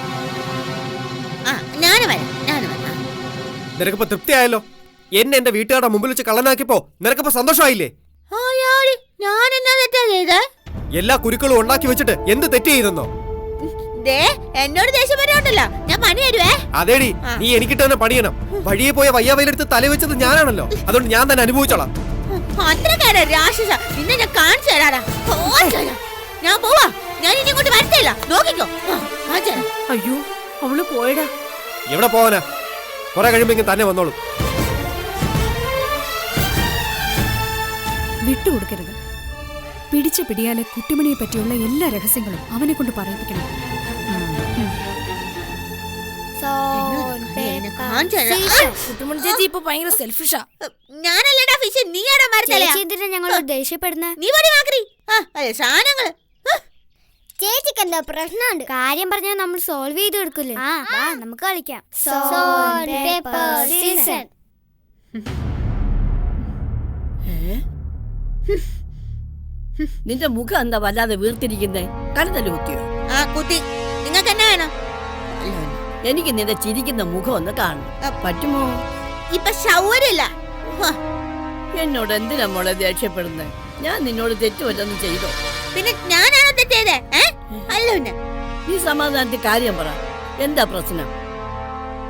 നിനക്കിപ്പോ തൃപ്തിയായല്ലോ? എന്നെ എന്റെ വീട്ടുകാരുടെ മുമ്പിൽ വെച്ച് കള്ളനാക്കിയപ്പോ നിനക്കിപ്പോ സന്തോഷമായില്ലേ? എല്ലാ കുരുക്കളും ഉണ്ടാക്കി വെച്ചിട്ട് എന്ത് തെറ്റ് ചെയ്തെന്നോ? എന്നോട് ദേഷ്യം വരുന്നുണ്ടല്ലോ, ഞാൻ പണി തരുവേ. അതേടി, നീ എനിക്കിട്ട് തന്നെ പണിയണം. വഴിയെ പോയ വയ്യാവയിലെടുത്ത് തലവെച്ചത് ഞാനാണല്ലോ, അതുകൊണ്ട് ഞാൻ തന്നെ അനുഭവിച്ചോളാം. ഞാൻ പോവാ, ഞാൻ ഇനി ഇങ്ങോട്ട് വരത്തില്ല, നോക്കിക്കോ. അയ്യോ, അവള് പോയടാ. എവിടെ പോവാനാ? കുറെ കഴിയുമ്പോ ഇങ്ങനെ തന്നെ വന്നോളൂ. വിട്ടുകൊടുക്കരുത്. പിടിച്ച പിടിയാലെ കുട്ടിമണിയെ പറ്റിയുള്ള എല്ലാ രഹസ്യങ്ങളും അവനെ കൊണ്ട് പറയിപ്പിക്കണം. കുട്ടിമണി ചേച്ചി ഇപ്പൊ ഭയങ്കര സെൽഫിഷാ. ഞാനല്ലടാ ഫിഷ്, നീയാടാ മരത്തലയാ. ഞങ്ങൾ ദേഷ്യപ്പെടുന്ന നീ പടി മാക്രി. സാധനങ്ങള് ചേച്ചിക്ക് എന്താ പ്രശ്നമുണ്ട്? കാര്യം പറഞ്ഞാൽ നമ്മൾ സോൾവ് ചെയ്ത് കൊടുക്കില്ലേ? നമുക്ക് കളിക്കാം. നിന്റെ മുഖം എന്താ വല്ലാതെ വീർത്തിരിക്കുന്നേ? കരുതല് കുത്തിയോ? കുത്തി. നിങ്ങൾക്ക് എന്നാ വേണം? എനിക്ക് നിന്റെ ചിരിക്കുന്ന മുഖം ഒന്ന് കാണണം. പറ്റുമോ? ഇപ്പൊ സൗകര്യമില്ല. എന്നോട് എന്തിനാ മോളെ ദേഷ്യപ്പെടുന്നത്? ഞാൻ നിന്നോട് തെറ്റുപറ്റൊന്നും ചെയ്തോ? പിന്നെ ഞാനാണോ തെറ്റേത്? അല്ല പിന്നെ നീ സമാധാനത്തിൽ കാര്യം പറ. എന്താ പ്രശ്നം?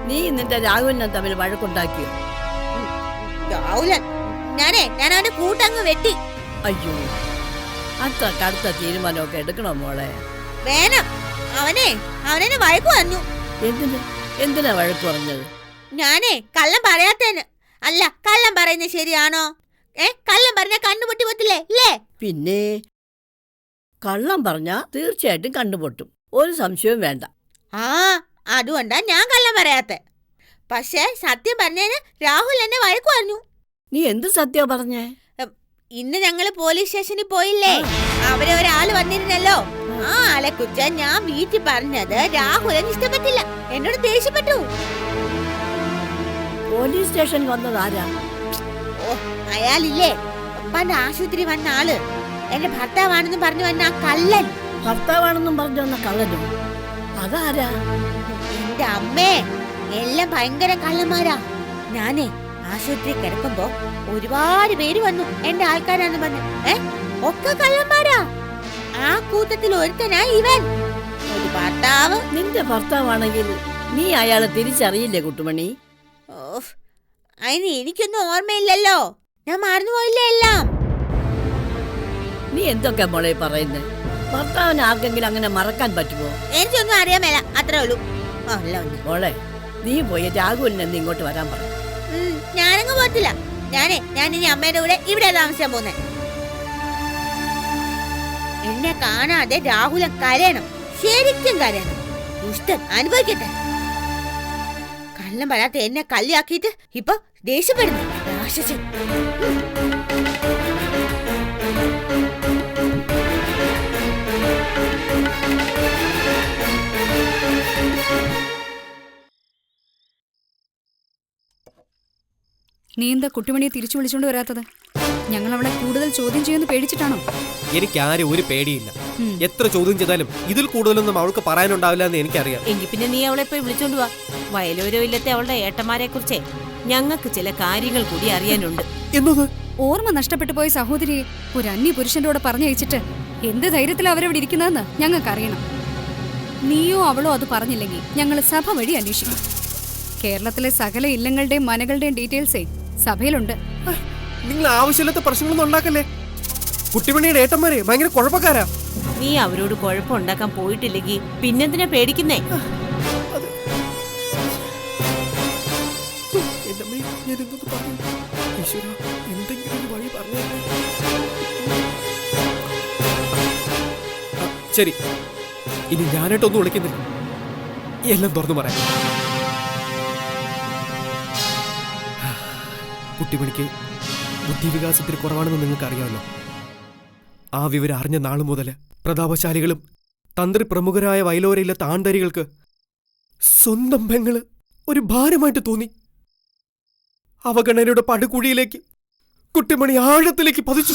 നീ നിന്റെ രാഘവനെ തമ്മിൽ വഴക്കുണ്ടാക്കിയോ? രാഹുലൻ ഞാൻ അവന്റെ കൂട്ടങ്ങ് വെട്ടി. അയ്യോ, അത്ര കടുത്ത തീരുമാനമൊക്കെ എടുക്കണോ മോളെ? വേണം. അവനെ വഴക്കു പറഞ്ഞു. എന്തിനാ വഴക്ക് പറഞ്ഞത്? കള്ളം പറയാത്തേന്. അല്ല, കള്ളം പറയുന്നത് ശരിയാണോ? കള്ളം പറഞ്ഞ കണ്ണുപൊട്ടി പൊത്തില്ലേ? ഇല്ലേ? പിന്നെ കള്ളം പറഞ്ഞാ തീർച്ചയായിട്ടും കണ്ടുപൊട്ടും, ഒരു സംശയവും വേണ്ട. അതുകൊണ്ടാ ഞാൻ കള്ളം പറയാത്തെ. പക്ഷേ സത്യം പറഞ്ഞതിന് രാഹുൽ എന്നെ വഴക്കു പറഞ്ഞു. നീ എന്ത് സത്യം പറഞ്ഞേ? ഇന്ന് ഞങ്ങള് പോലീസ് സ്റ്റേഷനിൽ പോയില്ലേ? അവരെ ഒരാള് വന്നിരുന്നല്ലോ. ആ ആളെ കുറിച്ച് ഞാൻ വീട്ടിൽ പറഞ്ഞത് രാഹുലന് ഇഷ്ടപ്പെട്ടില്ല. എന്നോട് ദേഷ്യപ്പെട്ടു. പോലീസ് സ്റ്റേഷനിൽ വന്നതാരാ? അയാളില്ലേ, പണ്ട് ആശുപത്രി വന്ന ആള്. എന്റെ ഭർത്താവാണെന്നും പറഞ്ഞു വന്ന ആ കള്ളൻ. ഭർത്താവാണെന്നും പറഞ്ഞു വന്ന കള്ളനോ? അതാരാ? എന്റെ അമ്മേ, എല്ലാം ഭയങ്കര കള്ളന്മാരാ. ആശുപത്രി കിടക്കുമ്പോ ഒരുപാട് പേര് വന്നു എന്റെ ആൾക്കാരാന്ന് പറഞ്ഞു. ഒക്കെ കള്ളന്മാരാ. ആ കൂട്ടത്തിൽ ഒരുത്തനാ ഇവൻ. ഒരു ഭർത്താവ്. നിന്റെ ഭർത്താവാണെങ്കിൽ നീ അയാളെ തിരിച്ചറിയില്ലേ കുട്ടുമണി? അതിന് എനിക്കൊന്നും ഓർമ്മയില്ലല്ലോ. ഞാൻ മറന്നുപോയില്ലേ എല്ലാം. നീ എന്തൊക്കെ മോളെ പറയുന്നേ? ഭർത്താവിന് ആർക്കെങ്കിലും അങ്ങനെ മറക്കാൻ പറ്റുമോ? എനിക്കൊന്നും അറിയാൻ മേല, അത്രേ ഉള്ളൂ. മോളെ, നീ പോയി രാഘുലിനെ നീ ഇങ്ങോട്ട് വരാൻ പറ. ഞാനങ്ങ് പോത്തില്ല. ഞാൻ ഇനി അമ്മയുടെ കൂടെ ഇവിടെ താമസിക്കാൻ പോന്നെ. എന്നെ കാണാതെ രാഹുലൻ കരയണം, ശരിക്കും കരയണം. ദുഷ്ടൻ അനുഭവിക്കട്ടെ. കള്ളം പറയാത്ത എന്നെ കല്ലിയാക്കിയിട്ട് ഇപ്പൊ ദേഷ്യപ്പെടുന്നു. രാക്ഷസൻ. നീ എന്താ കുട്ടിമണിയെ തിരിച്ചു വിളിച്ചോണ്ട് വരാത്തത്? ഞങ്ങൾ അവളെ കൂടുതൽ ചോദ്യം ചെയ്യുന്ന പേടിച്ചിട്ടാണോ? എനിക്ക് ആരും ഒരു പേടിയില്ല. എത്ര ചോദ്യം ചെയ്താലും ഇതിൽ കൂടുതലൊന്നും അവൾക്ക് പറയാനുണ്ടാവില്ല എന്ന് എനിക്കറിയാം. എങ്കിൽ പിന്നെ നീ അവളെ പോയി വിളിച്ചോണ്ട് വാ. വയലോരോ ഇല്ലത്തെ അവളുടെ ഏട്ടന്മാരെ കുറിച്ച് ഞങ്ങൾക്ക് ചില കാര്യങ്ങൾ കൂടി അറിയാനുണ്ട്. എന്നത്? ഓർമ്മ നഷ്ടപ്പെട്ടു പോയ സഹോദരിയെ ഒരു അന്യ പുരുഷന്റെ കൂടെ പറഞ്ഞയച്ചിട്ട് എന്ത് ധൈര്യത്തിലാണ് അവരവിടെ ഇരിക്കുന്നതെന്ന് ഞങ്ങൾക്ക് അറിയണം. നീയോ അവളോ അത് പറഞ്ഞില്ലെങ്കിൽ ഞങ്ങൾ സഭ വഴി അന്വേഷിക്കും. കേരളത്തിലെ സകല ഇല്ലങ്ങളുടെയും മനകളുടെയും ഡീറ്റെയിൽസേ സഭയിലുണ്ട്. നിങ്ങൾ ആവശ്യമില്ലാത്ത പ്രശ്നങ്ങളൊന്നും ഉണ്ടാക്കല്ലേ. കുട്ടിമണിയുടെ ഏട്ടന്മാരെ ഭയങ്കര കുഴപ്പക്കാരാ. നീ അവരോട് കുഴപ്പമുണ്ടാക്കാൻ പോയിട്ടില്ലെങ്കിൽ പിന്നെന്തിനാ പേടിക്കുന്നേ? ശരി, ഇനി ഞാനായിട്ടൊന്നും വിളിക്കുന്നില്ല. എല്ലാം തുറന്നു പറയാം. കുട്ടിമണിക്ക് ബുദ്ധിവികാസത്തിന് കുറവാണെന്ന് നിങ്ങൾക്ക് അറിയാമല്ലോ. ആ വിവരം അറിഞ്ഞ നാളു മുതൽ പ്രതാപശാലികളും തന്ത്രി പ്രമുഖരായ വയലോരയിലെ താണ്ടരികൾക്ക് സ്വന്തം പെങ്ങള് ഒരു ഭാരമായിട്ട് തോന്നി. അവഗണനയുടെ പടുകുഴിയിലേക്ക് കുട്ടിമണി ആഴത്തിലേക്ക് പതിച്ചു.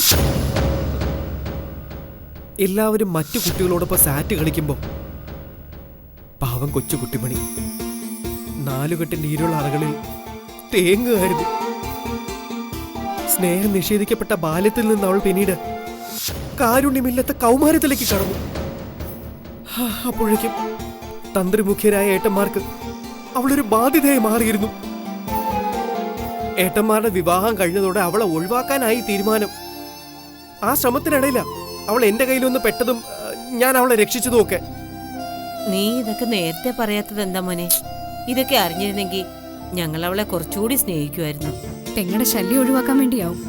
എല്ലാവരും മറ്റു കുട്ടികളോടൊപ്പം സാറ്റ് കളിക്കുമ്പോ പാവം കൊച്ചു കുട്ടിമണി നാലുകെട്ടിന്റെ ഇരുള്ള അറകളിൽ തേങ്ങുകയായിരുന്നു. സ്നേഹം നിഷേധിക്കപ്പെട്ട ബാല്യത്തിൽ നിന്ന് അവൾ പിന്നീട് കാരുണ്യമില്ലാത്ത കൗമാരത്തിലേക്ക് കടന്നു. അപ്പോഴേക്കും തന്ത്രിമുഖ്യരായ ഏട്ടന്മാർക്ക് അവളൊരു ബാധ്യതയായി മാറിയിരുന്നു. ഏട്ടന്മാരുടെ വിവാഹം കഴിഞ്ഞതോടെ അവളെ ഒഴിവാക്കാനായി തീരുമാനം. ആ ശ്രമത്തിനിടയില അവൾ എന്റെ കയ്യിലൊന്ന് പെട്ടതും ഞാൻ അവളെ രക്ഷിച്ചതും ഒക്കെ. നീ ഇതൊക്കെ നേരത്തെ പറയാത്തത് എന്താ മോനെ? ഇതൊക്കെ അറിഞ്ഞിരുന്നെങ്കിൽ ഞങ്ങൾ അവളെ കുറച്ചുകൂടി സ്നേഹിക്കുമായിരുന്നു. പെങ്ങളുടെ ശല്യം ഒഴിവാക്കാൻ വേണ്ടിയാവും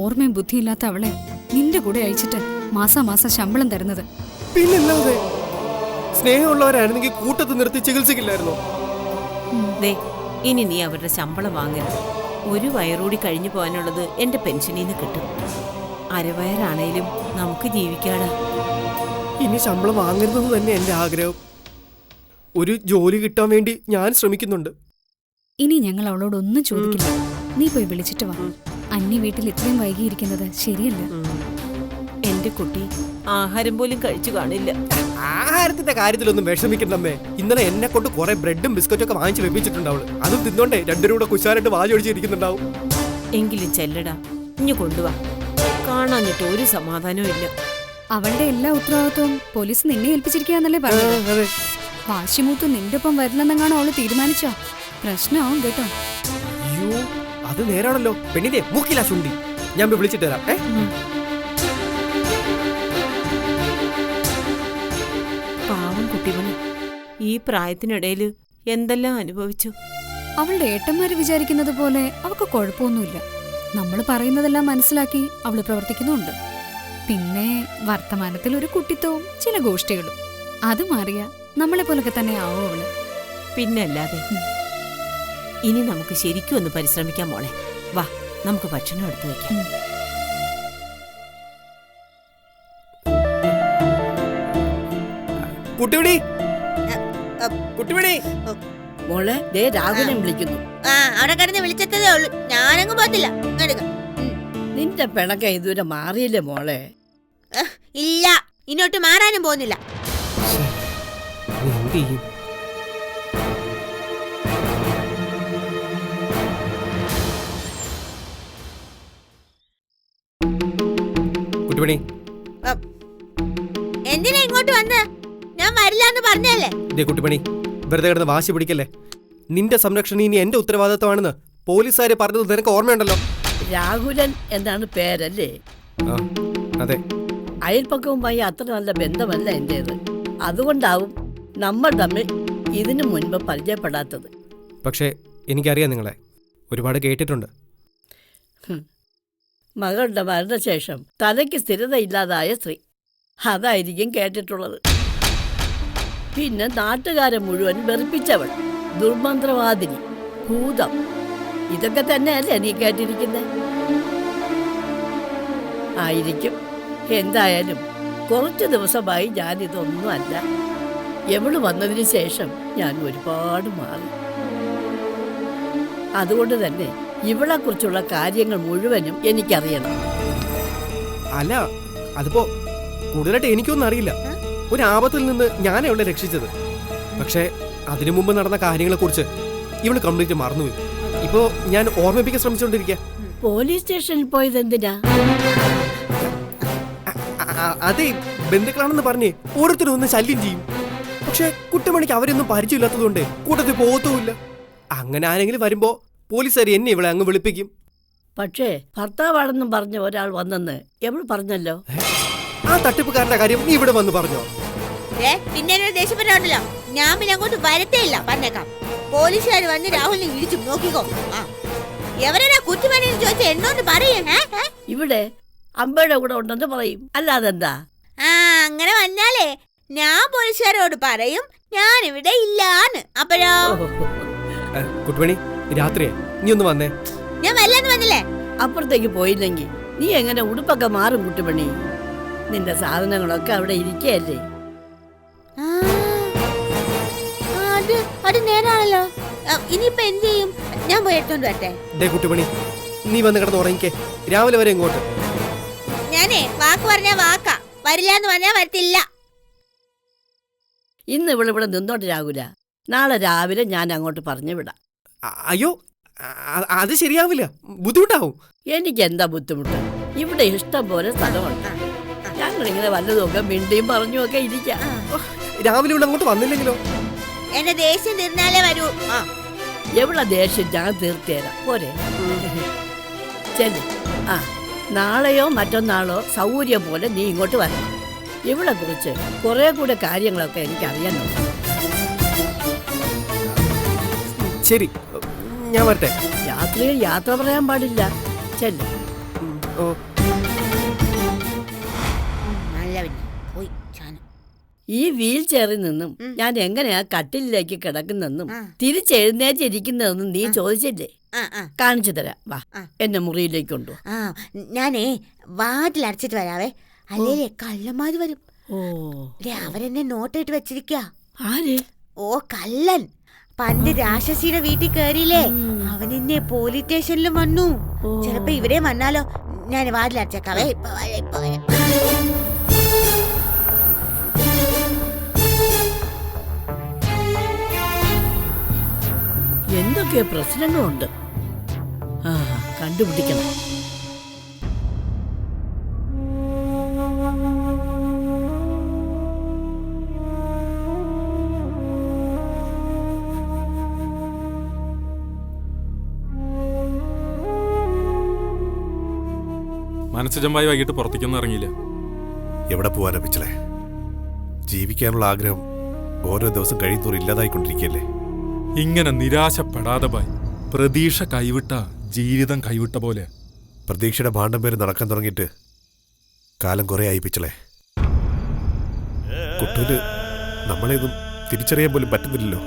ഓർമ്മയും ബുദ്ധിയില്ലാത്ത അവളെ നിന്റെ കൂടെ അയച്ചിട്ട് മാസാമാസം ശമ്പളം തരുന്നത്. പിന്നല്ലാതെ സ്നേഹമുള്ളവരായിരുന്നെങ്കിൽ കൂട്ടത്ത് നിർത്തി ചികിത്സിക്കില്ലായിരുന്നോ? ഇനി നീ അവരുടെ ശമ്പളം വാങ്ങരുത്. ഒരു വയറൂടി കഴിഞ്ഞു പോകാനുള്ളത് എന്റെ പെൻഷനിൽ നിന്ന് കിട്ടും. അരവയറാണേലും നമുക്ക് ജീവിക്കാടാ. ഇനി ശമ്പളം വാങ്ങരുതെന്ന് തന്നെ എന്റെ ആഗ്രഹം. ഒരു ജോലി കിട്ടാൻ വേണ്ടി ഞാൻ ശ്രമിക്കുന്നുണ്ട്. ഇനി ഞങ്ങൾ അവളോട് ഒന്നും ചോദിക്കില്ല. നീ പോയി വിളിച്ചിട്ട് വാ. അന്യ വീട്ടിൽ ഇത്രയും വൈകിയിരിക്കുന്നത് ശരിയല്ല. എന്റെ എന്റെ കുട്ടി ആഹാരം പോലും കഴിച്ചു കാണില്ല. ആഹാരത്തിന്റെ കാര്യത്തിലൊന്നും വിഷമിക്കണ്ടമ്മേ. ഇന്നലെ എന്നെ കൊണ്ട് കുറെ ബ്രെഡും ബിസ്ക്കറ്റും ഒക്കെ വാങ്ങിച്ച് വെപ്പിച്ചിട്ടുണ്ടാവും. അതും തിന്നോണ്ടേ രണ്ടുപേരും കൂടെ കുശാലായിട്ട് വാചൊടിച്ചിരിക്കുന്നുണ്ടാവും. എങ്കിലും ചെല്ലടാ, ഇഞ്ഞു കൊണ്ടുവാ. കാണാഞ്ഞിട്ട് ഒരു സമാധാനവും ഇല്ല. അവളുടെ എല്ലാ ഉത്തരവാദിത്വവും പോലീസ് നിന്നെ ഏൽപ്പിച്ചിരിക്കാന്നല്ലേ പറഞ്ഞത്. അതെ. വാശിമൂത്ത് നിന്റെ ഒപ്പം വരില്ലെന്നെങ്ങാണോ അവള് തീരുമാനിച്ചോ? പ്രശ്നമാവും കേട്ടോ. അയ്യോ, അത് നേരാണല്ലോ. പെണ്ണിനെ മൂക്കില ചുണ്ടി. ഞാൻ പോയി വിളിച്ചിട്ട് തരാം. പാവം കുട്ടിമണി ഈ പ്രായത്തിനിടയിൽ എന്തെല്ലാം അനുഭവിച്ചു. അവളുടെ ഏട്ടന്മാര് വിചാരിക്കുന്നത് പോലെ അവൾക്ക് കുഴപ്പമൊന്നുമില്ല. നമ്മൾ പറയുന്നതെല്ലാം മനസ്സിലാക്കി അവള് പ്രവർത്തിക്കുന്നുണ്ട്. പിന്നെ വർത്തമാനത്തിൽ ഒരു കുട്ടിത്തവും ചില ഗോഷ്ഠികളും. അത് മാറിയ നമ്മളെ പോലൊക്കെ തന്നെ ആവും അവള്. പിന്നല്ലാതെ. ഇനി നമുക്ക് ശരിക്കും ഒന്ന് പരിശ്രമിക്കാം മോളെ. വാ, നമുക്ക് ഭക്ഷണം എടുത്തു വെക്കാം. കുട്ടിമണി, കുട്ടിമണി. മോളെ ദേ രാഘവനെ വിളിക്കുന്നു. അവിടെ കിടന്ന് വിളിച്ചതേ ഉള്ളൂ, ഞാനങ്ങ് പോത്തില്ല. നിന്റെ പിണക്ക ഇതുവരെ മാറിയില്ലേ മോളെ? ഇല്ല, ഇങ്ങോട്ട് മാറാനും പോകുന്നില്ല. എന്ത് ചെയ്യും? കുട്ടിമണി, എന്തിനാ ഇങ്ങോട്ട് വന്ന്? ഞാൻ വരില്ലാന്ന് പറഞ്ഞല്ലേ. കുട്ടിമണി, വെറുതെ കിടന്ന് വാശി പിടിക്കല്ലേ. നിന്റെ സംരക്ഷണം ഇനി എന്റെ ഉത്തരവാദിത്വമാണെന്ന് പോലീസുകാര് പറഞ്ഞത് നിനക്ക് ഓർമ്മയുണ്ടല്ലോ. രാഹുലൻ എന്നാണ് പേരല്ലേ? അതെ. അയൽപ്പക്കവുമായി അത്ര നല്ല ബന്ധമല്ല എന്റേത്. അതുകൊണ്ടാവും നമ്മൾ തമ്മിൽ ഇതിനു മുൻപ് പരിചയപ്പെടാത്തത്. പക്ഷേ എനിക്കറിയാം നിങ്ങളെ, ഒരുപാട് കേട്ടിട്ടുണ്ട്. മകളുടെ മരണശേഷം തലയ്ക്ക് സ്ഥിരതയില്ലാതായ സ്ത്രീ, അതായിരിക്കും കേട്ടിട്ടുള്ളത്. പിന്നെ നാട്ടുകാരെ മുഴുവൻ വെറുപ്പിച്ചവൾ, ദുർമന്ത്രവാദിനി, ഭൂതം, ഇതൊക്കെ തന്നെയല്ലേ നീ കേട്ടിരിക്കുന്നത്? ആയിരിക്കും. എന്തായാലും കുറച്ചു ദിവസമായി ഞാനിതൊന്നും അല്ല. എവള് വന്നതിന് ശേഷം ഞാൻ ഒരുപാട് മാറി. അതുകൊണ്ട് തന്നെ ഇവളെ കുറിച്ചുള്ള കാര്യങ്ങൾ മുഴുവനും എനിക്കറിയണം. അല്ല, അതിപ്പോ കൂടുതലായിട്ട് എനിക്കൊന്നും അറിയില്ല. ഒരു ആപത്തിൽ നിന്ന് ഞാൻ അവളെ രക്ഷിച്ചത്. പക്ഷേ അതിനു മുമ്പ് നടന്ന കാര്യങ്ങളെ കുറിച്ച് ഇവള് കംപ്ലീറ്റ് മറന്നുപോയി. ഇപ്പോ ഞാൻ ഓർമ്മിപ്പിക്കാൻ ശ്രമിച്ചുകൊണ്ടിരിക്കുക. പോലീസ് സ്റ്റേഷനിൽ പോയത് എന്തിനാ? അതെ, ബന്ധുക്കളാണെന്ന് പറഞ്ഞ് ഓരോരുത്തരും ഒന്ന് ശല്യം ചെയ്യും. പക്ഷെ കുട്ടിമണിക്ക് അവരൊന്നും പരിചയമില്ലാത്തതുകൊണ്ട് കൂട്ടത്തിൽ പോകത്തുമില്ല. അങ്ങനെ ആരെങ്കിലും വരുമ്പോ പോലീസുകാർ എന്നെ ഇവളെ അങ്ങ് വിളിപ്പിക്കും. പക്ഷേ ഭർത്താവാണെന്നും പറഞ്ഞ ഒരാൾ വന്നെന്ന് എവൾ പറഞ്ഞല്ലോ. ആ തട്ടിപ്പുകാരന്റെ കാര്യം നീ ഇവിടെ വന്ന് പറഞ്ഞോ? പിന്നെ ദേഷ്യപ്പെട്ടുണ്ടല്ലോ, ഞാൻ പിന്നെ അങ്ങോട്ട് വരത്തേ ഇല്ല. പറഞ്ഞേക്കാം, പോലീസുകാർ വന്ന് രാഹുലിനെ ഇടിച്ചു നോക്കിക്കോ. എവരാ കുറ്റിമണിന്ന് ചോദിച്ചാൽ എന്നോണ്ട് പറയും. ഇവിടെ അമ്പയുടെ കൂടെ ഉണ്ടെന്ന് പറയും, അല്ലാതെന്താ? അങ്ങനെ വന്നാലേ ഞാൻ പോലീസുകാരോട് പറയും ഞാൻ ഇവിടെ ഇല്ലാന്ന്. അപ്പഴോ കുട്ടിമണി, രാത്രിയെ നീ ഒന്ന് വന്നേ. ഞാൻ വല്ലാന്ന് വന്നില്ലേ? അപ്പുറത്തേക്ക് പോയില്ലെങ്കിൽ നീ എങ്ങനെ ഉടുപ്പൊക്കെ മാറും കുട്ടിമണി? നിന്റെ സാധനങ്ങളൊക്കെ അവിടെ ഇരിക്കയല്ലേ? അത് നേരാണല്ലോ. ഇനിയിപ്പോ എന്ത് ചെയ്യും? ഞാൻ പോയി എടുത്തോണ്ട് വരട്ടെ. കുട്ടിമണി, നീ വന്ന് കിടന്ന് ഉറങ്ങിക്കേ. രാവിലെ വരെ ഇങ്ങോട്ട്. ഞാനേ വാക്ക് പറഞ്ഞാ വാക്കാ, വരില്ലാന്ന് പറഞ്ഞാ വരത്തില്ല. ഇന്ന് ഇവിടെ നിന്നോട്ട് രാഹുല, നാളെ രാവിലെ ഞാൻ അങ്ങോട്ട് പറഞ്ഞു വിടാം. അയ്യോ, അത് ശരിയാവില്ല, ബുദ്ധിമുട്ടാവും. എനിക്ക് എന്താ ബുദ്ധിമുട്ട്? ഇവിടെ ഇഷ്ടം പോലെ സ്ഥലമുണ്ട്. ഞങ്ങളിങ്ങനെ വല്ലതുമൊക്കെ മിണ്ടിയും പറഞ്ഞുമൊക്കെ ഇരിക്കാം. രാവിലെ ഇവിടെ അങ്ങോട്ട് വന്നില്ലെങ്കിലോ? എന്റെ ദേഷ്യം തീർന്നാലേ വരൂ. എവിടെ ദേഷ്യം ഞാൻ തീർത്തേരാം, പോരെ? ചെല്ലു. നാളെയോ മറ്റന്നാളോ സൗകര്യം പോലെ നീ ഇങ്ങോട്ട് വരണം. ഇവളെ കുറിച്ച് കുറെ കൂടെ കാര്യങ്ങളൊക്കെ എനിക്ക് അറിയാനുണ്ട്. ശരി, ഞാൻ വരട്ടെ. രാത്രിയിൽ യാത്ര പറയാൻ പാടില്ല. ചെല്ലു. ഈ വീൽ ചെയറിൽ നിന്നും ഞാൻ എങ്ങനെയാ കട്ടിലേക്ക് കിടക്കുന്നെന്നും തിരിച്ചെഴുന്നേറ്റിരിക്കുന്നതെന്നും നീ ചോദിച്ചില്ലേ? കാണിച്ചു തരാം, വാ എന്നെ മുറിയിലേക്ക് കൊണ്ടു. ഞാനേ വാതിലടച്ചിട്ട് വരാവേ, അല്ലേ കള്ളന്മാര് വരും. അവരെന്നെ നോട്ടിട്ട് വെച്ചിരിക്ക. ആര്? ഓ, കള്ളൻ. പണ്ട് രാക്ഷസിയുടെ വീട്ടിൽ കയറിയില്ലേ, അവനെന്നെ പോലീസ് സ്റ്റേഷനിലും വന്നു. ചിലപ്പോ ഇവിടെ വന്നാലോ. ഞാൻ വാതിലടച്ചേക്കാവേ. എന്തൊക്കെയോ പ്രശ്നങ്ങളുണ്ട്. ആ, കണ്ടുപിടിക്കണം. മനസ്സുജമ്പായി വൈകിട്ട് പുറത്തേക്കൊന്നും ഇറങ്ങിയില്ല. എവിടെ പോവാനാ പിച്ചളെ? ജീവിക്കാനുള്ള ആഗ്രഹം ഓരോ ദിവസം കഴിയുന്നോറും ഇല്ലാതായിക്കൊണ്ടിരിക്കുകയല്ലേ. ഇങ്ങനെ നിരാശപ്പെടാതെ ബായ്. പ്രതീക്ഷ കൈവിട്ട ജീവിതം കൈവിട്ട പോലെ. പ്രതീക്ഷയുടെ ഭാണ്ഡം പേര് നടക്കാൻ തുടങ്ങിയിട്ട് കാലം കുറെ ആയി പിച്ചളെ. കുട്ടൂന് നമ്മളെയൊന്നും തിരിച്ചറിയാൻ പോലും പറ്റുന്നില്ലല്ലോ.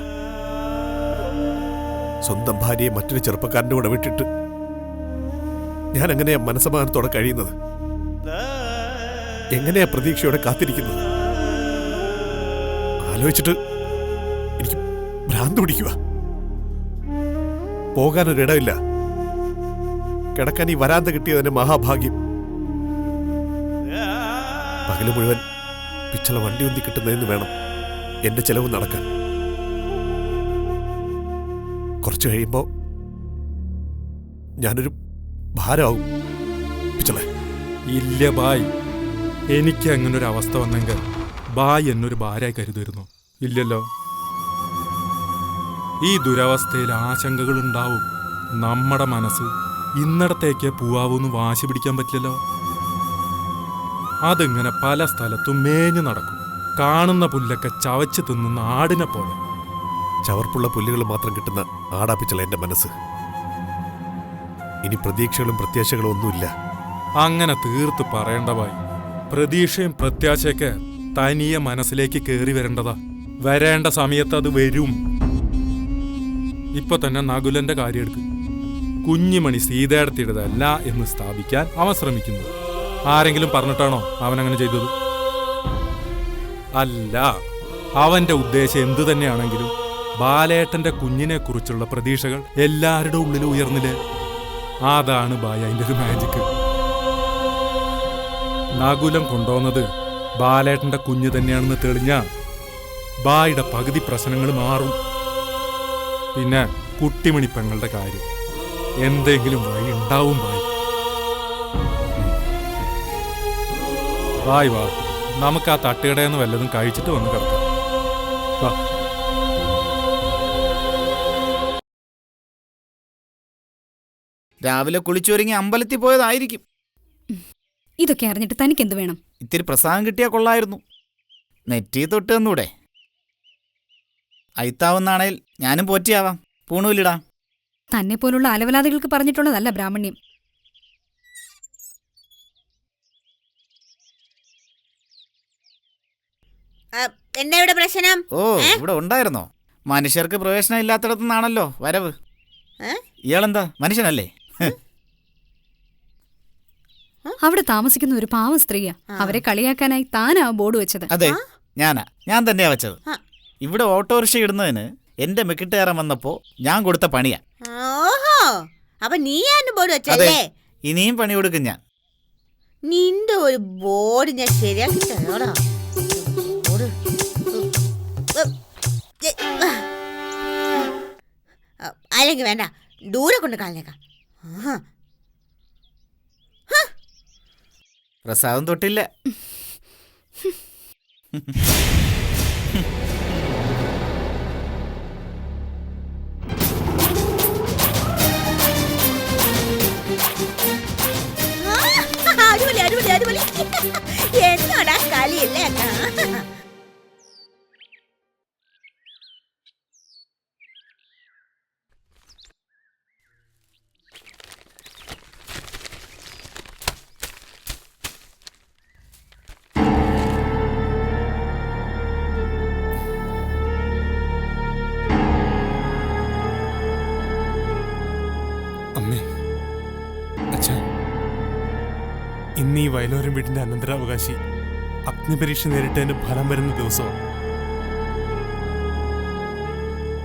സ്വന്തം ഭാര്യയെ മറ്റൊരു ചെറുപ്പക്കാരൻ്റെ കൂടെ വിട്ടിട്ട് ഞാൻ എങ്ങനെയാ മനസ്സമാനത്തോടെ കഴിയുന്നത്? എങ്ങനെയാ പ്രതീക്ഷയോടെ കാത്തിരിക്കുന്നത്? ആലോചിച്ചിട്ട് എനിക്ക് ഭ്രാന്ത് പിടിക്കുക. പോകാനൊരിടമില്ല. കിടക്കാൻ ഈ വരാന്ത കിട്ടിയതിന്റെ മഹാഭാഗ്യം. പകല് മുഴുവൻ പിച്ചള വണ്ടി ഉന്തി കിട്ടുന്നതിന് വേണം എന്റെ ചെലവ് നടക്കാൻ. കുറച്ചു കഴിയുമ്പോ ഞാനൊരു ഭാരമാവും പിച്ചളെ. ഇല്ല ബായ്, എനിക്ക് അങ്ങനെ ഒരു അവസ്ഥ വന്നെങ്കിൽ ബായ് എന്നൊരു ഭാര്യയായി കരുതുമായിരുന്നു. ഇല്ലല്ലോ. ഈ ദുരവസ്ഥയിൽ ആശങ്കകളുണ്ടാവും. നമ്മുടെ മനസ്സ് ഇന്നടത്തേക്ക് പോവാവൂന്ന് വാശി പിടിക്കാൻ പറ്റില്ലല്ലോ. അതിങ്ങനെ പല സ്ഥലത്തും മേഞ്ഞു നടക്കും. കാണുന്ന പുല്ലൊക്കെ ചവച്ച് തിന്നുന്ന ആടിനെ പോലെ. ചവർപ്പുള്ള പുല്ലുകൾ മാത്രം കിട്ടുന്ന ആടാപ്പിച്ചള എന്റെ മനസ്സ്. ഇനി പ്രതീക്ഷകളും പ്രത്യാശകളും ഒന്നുമില്ല. അങ്ങനെ തീർത്ത് പറയേണ്ട ബായ്. പ്രതീക്ഷയും പ്രത്യാശയൊക്കെ തനിയെ മനസ്സിലേക്ക് കയറി വരേണ്ടതാ. വരേണ്ട സമയത്ത് അത് വരും. ഇപ്പൊ തന്നെ നകുലന്റെ കാര്യം എടുക്കും. കുഞ്ഞുമണി സീതേടത്തിയുടേതല്ല എന്ന് സ്ഥാപിക്കാൻ അവൻ ശ്രമിക്കുന്നു. ആരെങ്കിലും പറഞ്ഞിട്ടാണോ അവനങ്ങനെ ചെയ്തത്? അല്ല. അവന്റെ ഉദ്ദേശം എന്തു തന്നെയാണെങ്കിലും ബാലേട്ടന്റെ കുഞ്ഞിനെ കുറിച്ചുള്ള പ്രതീക്ഷകൾ എല്ലാവരുടെ ഉള്ളിലും ഉയർന്നില്ലേ? അതാണ് ബായ് അതിന്റെ ഒരു മാജിക്ക്. നകുലം കൊണ്ടുവന്നത് ബാലേട്ടന്റെ കുഞ്ഞ് തന്നെയാണെന്ന് തെളിഞ്ഞ ബായുടെ പകുതി പ്രശ്നങ്ങൾ മാറും. പിന്നെ കുട്ടിമണി പെങ്ങളുടെ കാര്യം എന്തെങ്കിലും വഴി ഉണ്ടാവും ബായ്. ബായ് വാ, നമുക്ക് ആ തട്ടുകടയെന്ന് വല്ലതും കഴിച്ചിട്ട് വന്ന് കിടക്കാം. വാ. രാവിലെ കുളിച്ചൊരുങ്ങി അമ്പലത്തിൽ പോയതായിരിക്കും. ഇതൊക്കെ അറിഞ്ഞിട്ട് തനിക്ക് എന്ത് വേണം? ഇത്തിരി പ്രസാദം കിട്ടിയാൽ കൊള്ളായിരുന്നു. നെറ്റി തൊട്ട് തന്നൂടെ? അയിത്താവുന്നാണേൽ ഞാനും പോറ്റിയാവാം. പൂണൂലിടാ. തന്നെ പോലുള്ള അലവലാദികൾക്ക് പറഞ്ഞിട്ടുള്ളതല്ല ബ്രാഹ്മണ്യം. എന്താ ഇവിടെ പ്രശ്നം? ഓ, ഇവിടെ ഉണ്ടായിരുന്നോ? മനുഷ്യർക്ക് പ്രവേശനം ഇല്ലാത്തിടത്തുനിന്നാണല്ലോ വരവ്. ഇയാളെന്താ മനുഷ്യനല്ലേ? അവിടെ താമസിക്കുന്ന ഒരു പാവം സ്ത്രീയാ. അവരെ കളിയാക്കാനായി താനാ ബോർഡ് വെച്ചത്. അതെ, ഞാൻ തന്നെയാ വെച്ചത്. ഇവിടെ ഓട്ടോറിക്ഷ ഇടുന്നതിന് എന്റെ മെക്കിട്ടുകാരൻ വന്നപ്പോ ഞാൻ കൊടുത്ത പണിയാ. ഓഹോ, അപ്പൊ നീയാണ് ബോർഡ് വെച്ചല്ലേ? ഇനിയും പണി കൊടുക്കും ഞാൻ. നിന്റെ ഒരു ബോർഡ് ഞാൻ ശരിയാക്കി തരാടാ. അല്ലെങ്കിൽ വേണ്ട, ദൂരെ കൊണ്ട് കളഞ്ഞേക്കാം. പ്രസാദം തൊട്ടില്ല. അടിപൊളി അടിപൊളി അടിപൊളി. എന്നോടാ കളിയില്ലേ? അമ്മേ, അച്ഛൻ, ഇന്ന് ഈ വയലോരം വീട്ടിന്റെ അനന്തരാവകാശി അഗ്നിപരീക്ഷ നേരിട്ടതിന്റെ ഫലം വരുന്ന ദിവസമാണ്.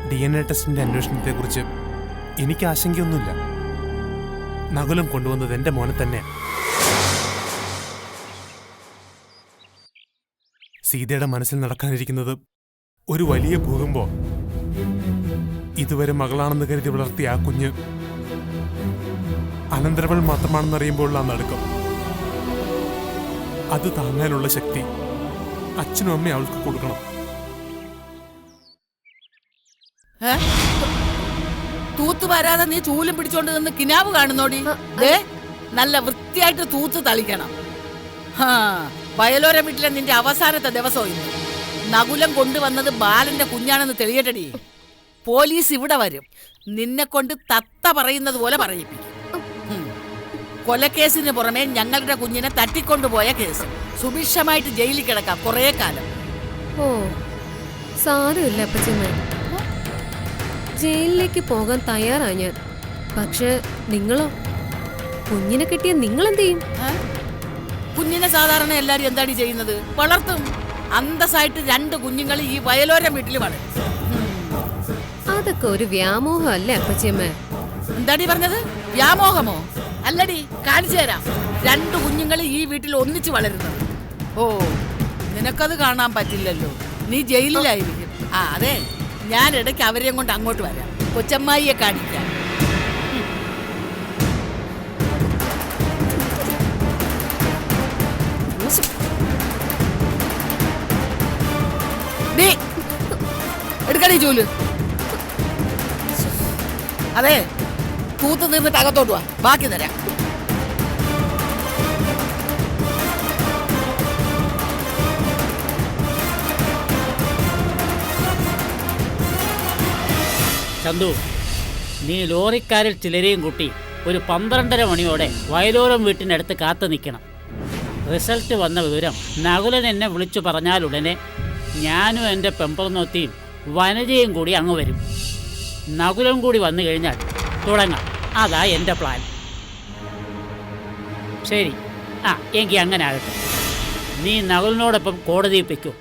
DNA ടെസ്റ്റിന്റെ അന്വേഷണത്തെക്കുറിച്ച് എനിക്ക് ആശങ്കയൊന്നുമില്ല. നകുലം കൊണ്ടുവന്നത് എന്റെ മോനെ തന്നെയാണ്. സീതയുടെ മനസ്സിൽ നടക്കാനിരിക്കുന്നത് ഒരു വലിയ ഭൂകമ്പോ. ഇതുവരെ മകളാണെന്ന് കരുതി വളർത്തിയ ആ കുഞ്ഞ് അനന്തരവൾ മാത്രമാണെന്നറിയുമ്പോഴുള്ള ആ നടുക്കം, അത് താങ്ങാനുള്ള ശക്തി അച്ഛനും അമ്മയും അവൾക്ക് കൊടുക്കണം. തൂത്ത് വരാതെ നീ ചൂലും പിടിച്ചോണ്ട് നിന്ന് കിനാവ് കാണുന്നോടി. ദേ, നല്ല വൃത്തിയായിട്ട് തൂത്ത് തളിക്കണം. വയലോര വീട്ടിലെ നിന്റെ അവസാനത്തെ ദിവസം ഇന്ന്. നകുലം കൊണ്ടുവന്നത് ബാലന്റെ കുഞ്ഞാണെന്ന് തെളിയട്ടടി. പോലീസ് ഇവിടെ വരും, നിന്നെ കൊണ്ട് തത്ത പറയുന്നത് പോലെ പറയിപ്പിക്കും. കൊലക്കേസിന് പുറമെ ഞങ്ങളുടെ കുഞ്ഞിനെ തട്ടിക്കൊണ്ടുപോയ കേസ്. സുഭിക്ഷമായിട്ട് ജയിലിൽ കിടക്കാം കുറേ കാലം. ഓ, സാരമില്ല അപ്പച്ചമ്മ, ജയിലിലേക്ക് പോകാൻ തയ്യാറായി ഞാൻ. പക്ഷെ നിങ്ങളോ? കുഞ്ഞിനെ കിട്ടിയ നിങ്ങൾ എന്ത് ചെയ്യും? കുഞ്ഞിനെ സാധാരണ എല്ലാരും എന്താണ് ചെയ്യുന്നത്? വളർത്തും. അന്തസ്സായിട്ട് 2 കുഞ്ഞുങ്ങൾ ഈ വയലോര വീട്ടിൽ വളരും. അതൊക്കെ ഒരു വ്യാമോഹം അല്ലേ അപ്പച്ചമ്മ? എന്താടി പറഞ്ഞത്? വ്യാമോഹമോ? അല്ലടി, കാണിച്ചു തരാം. 2 കുഞ്ഞുങ്ങൾ ഈ വീട്ടിൽ ഒന്നിച്ച് വളരുന്നത്. ഓ, നിനക്കത് കാണാൻ പറ്റില്ലല്ലോ, നീ ജയിലിലായിരിക്കും. അതെ, ഞാൻ ഇടയ്ക്ക് അവരെയും കൊണ്ട് അങ്ങോട്ട് വരാം, കൊച്ചമ്മായിയെ കാണിക്കാം. എടുക്കണേ ചൂല്. അതെ, തൂത്ത് തീർന്നിട്ട് അകത്തോട്ട് വാ, ബാക്കി തരാം. ചന്തു, നീ ലോറിക്കാരിൽ ചിലരെയും കൂട്ടി ഒരു 12:30 മണിയോടെ വയലോരം വീട്ടിനടുത്ത് കാത്തു നിൽക്കണം. റിസൾട്ട് വന്ന വിവരം നകുലൻ എന്നെ വിളിച്ചു പറഞ്ഞാലുടനെ ഞാനും എൻ്റെ പെമ്പറന്നോത്തിയും വനജയും കൂടി അങ്ങ് വരും. നകുലം കൂടി വന്നു കഴിഞ്ഞാൽ തുടങ്ങാം. അതാ എൻ്റെ പ്ലാൻ. ശരി, എങ്കിൽ അങ്ങനെ ആകട്ടെ. നീ നകുലിനോടൊപ്പം കോടതിയിൽ വയ്ക്കൂ.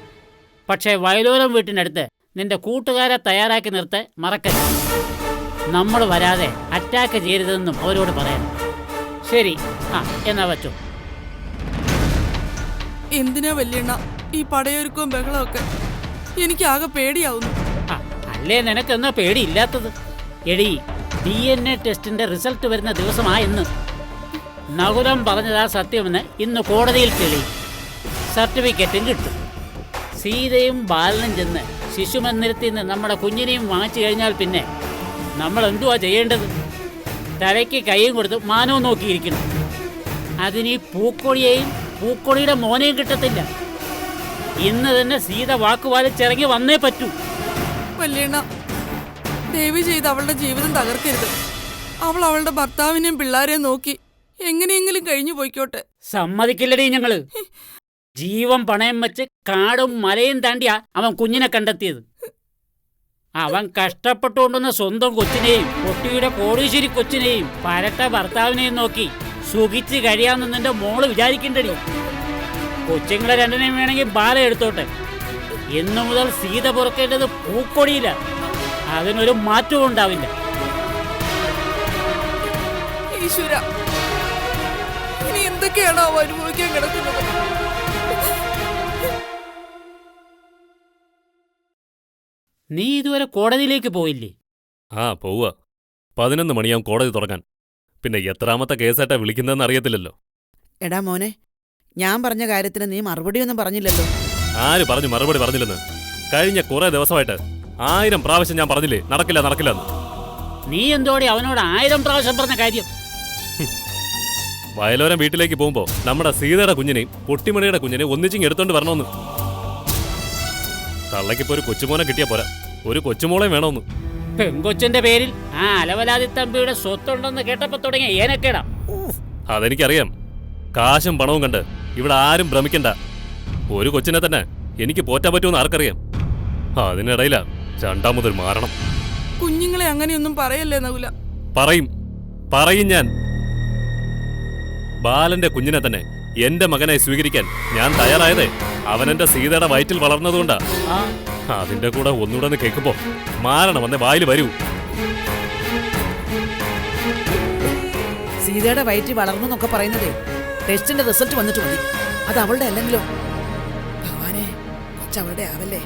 പക്ഷേ വയലോരം വീട്ടിനടുത്ത് നിന്റെ കൂട്ടുകാരെ തയ്യാറാക്കി നിർത്ത് മറക്കരുത്. നമ്മൾ വരാതെ അറ്റാക്ക് ചെയ്യരുതെന്നും അവരോട് പറയണം. ശരി, എന്നാ പറ്റും. എന്തിനാ വല്യണ്ണ ഈ പടയൊരുക്കവും ബഹളമൊക്കെ? എനിക്കാകെ പേടിയാവുന്നു. അല്ലേ നിനക്കെന്നാ പേടിയില്ലാത്തത്? എടി, DNA ടെസ്റ്റിന്റെ റിസൾട്ട് വരുന്ന ദിവസമായെന്ന്. നകുലം പറഞ്ഞതാ സത്യമെന്ന് ഇന്ന് കോടതിയിൽ തെളിയും. സർട്ടിഫിക്കറ്റും കിട്ടും. സീതയും ബാലനും ചെന്ന് ശിശുമന്ദിരത്തിൽ നിന്ന് നമ്മുടെ കുഞ്ഞിനെയും വാങ്ങിച്ചു കഴിഞ്ഞാൽ പിന്നെ നമ്മൾ എന്തുവാ ചെയ്യേണ്ടത്? തലയ്ക്ക് കൈയും കൊടുത്ത് മാനവും നോക്കിയിരിക്കണം. അതിന് പൂക്കൊടിയെയും പൂക്കൊടിയുടെ മോനെയും കിട്ടത്തില്ല. ഇന്ന് തന്നെ സീത വാക്കുപാലിച്ചിറങ്ങി വന്നേ പറ്റൂ. വല്യണ്ണ, ദയവ് ചെയ്ത് അവളുടെ ജീവിതം തകർക്കരുത്. അവൾ അവളുടെ ഭർത്താവിനെയും പിള്ളേരെയും നോക്കി എങ്ങനെയെങ്കിലും കഴിഞ്ഞു പോയിക്കോട്ടെ. സമ്മതിക്കില്ലടേ ഞങ്ങള്. ജീവൻ പണയം വെച്ച് കാടും മലയും താണ്ടിയാ അവൻ കുഞ്ഞിനെ കണ്ടെത്തിയത്. അവൻ കഷ്ടപ്പെട്ടുകൊണ്ടുവന്ന സ്വന്തം കൊച്ചിനെയും പൊട്ടിയുടെ കോടീശ്വരി കൊച്ചിനെയും പരട്ട ഭർത്താവിനെയും നോക്കി സുഖിച്ച് കഴിയാമെന്ന് നിന്റെ മോള് വിചാരിക്കണ്ടടി. കൊച്ചുങ്ങളെ 2നെയും വേണമെങ്കിൽ ബാല എടുത്തോട്ടെ. ഇന്നു മുതൽ സീത പുറക്കേണ്ടത് പൂക്കൊടിയില്ല. അതിനൊരു മാറ്റവും ഉണ്ടാവില്ല. ഈശ്വര, ഇനി എന്തൊക്കെയാണോ അനുഭവിക്കാൻ കിടക്കുന്നത്? നീ ഇതുവരെ കോടതിയിലേക്ക് പോയില്ലേ? പോവുക. 11 മണിയാവും കോടതി തുറക്കാൻ. പിന്നെ എത്രാമത്തെ കേസായിട്ടാ വിളിക്കുന്നതെന്ന് അറിയത്തില്ലല്ലോ. എടാ മോനെ, ഞാൻ പറഞ്ഞ കാര്യത്തിന് നീ മറുപടിയൊന്നും പറഞ്ഞില്ലല്ലോ. ആര് പറഞ്ഞു മറുപടി പറഞ്ഞില്ലെന്ന്? കഴിഞ്ഞ കുറെ ദിവസമായിട്ട് 1000 പ്രാവശ്യം ഞാൻ പറഞ്ഞില്ലേ നടക്കില്ലെന്ന്. നീ എന്തോടെ അവനോട് 1000 പ്രാവശ്യം പറഞ്ഞ കാര്യം? വയലോരം വീട്ടിലേക്ക് പോകുമ്പോ നമ്മുടെ സീതയുടെ കുഞ്ഞിനെയും പൊട്ടിമണിയുടെ കുഞ്ഞിനെയും ഒന്നിച്ചിങ് എടുത്തോണ്ട് വരണമെന്ന്. തള്ളക്കിപ്പോ ഒരു കൊച്ചുമോനെ കിട്ടിയാ പോരാ, ഒരു കൊച്ചുമോളെ വേണമെന്ന്. പെങ്കൊച്ചിന്റെ പേരിൽ ആ അലവലാതി തമ്പിയുടെ സ്വത്തുണ്ടെന്ന് കേട്ടപ്പോ തുടങ്ങിയ ഏനക്കേടാ. അതെനിക്കറിയാം. കാശും പണവും കണ്ട് ഇവിടെ ആരും ഭ്രമിക്കണ്ട. ഒരു കൊച്ചിനെ തന്നെ എനിക്ക് പോറ്റാൻ പറ്റുമെന്ന് ആർക്കറിയാം. അതിനിടയിലാ രണ്ടാമതൊരു മാരണം. കുഞ്ഞുങ്ങളെ അങ്ങനെയൊന്നും പറയല്ലേ നകുല. പറയും ഞാൻ. ബാലന്റെ കുഞ്ഞിനെ തന്നെ എന്റെ മകനായി സ്വീകരിക്കാൻ ഞാൻ തയ്യാറായതേ അവനെന്റെ സീതയുടെ വയറ്റിൽ വളർന്നതുകൊണ്ടാ. അതിന്റെ കൂടെ ഒന്നുകൂടെ കേൾക്കുമ്പോ മാരണം വന്നേ വായിൽ വരൂ. സീതയുടെ വയറ്റിൽ വളർന്നു എന്നൊക്കെ പറയുന്നതേ ടെസ്റ്റിന്റെ റിസൾട്ട് വന്നിട്ട് മതി. അത് അവളുടെ അല്ലെങ്കിലോ? ഭഗവാനെ, കൊച്ചവളുടെ ആവല്ലേ.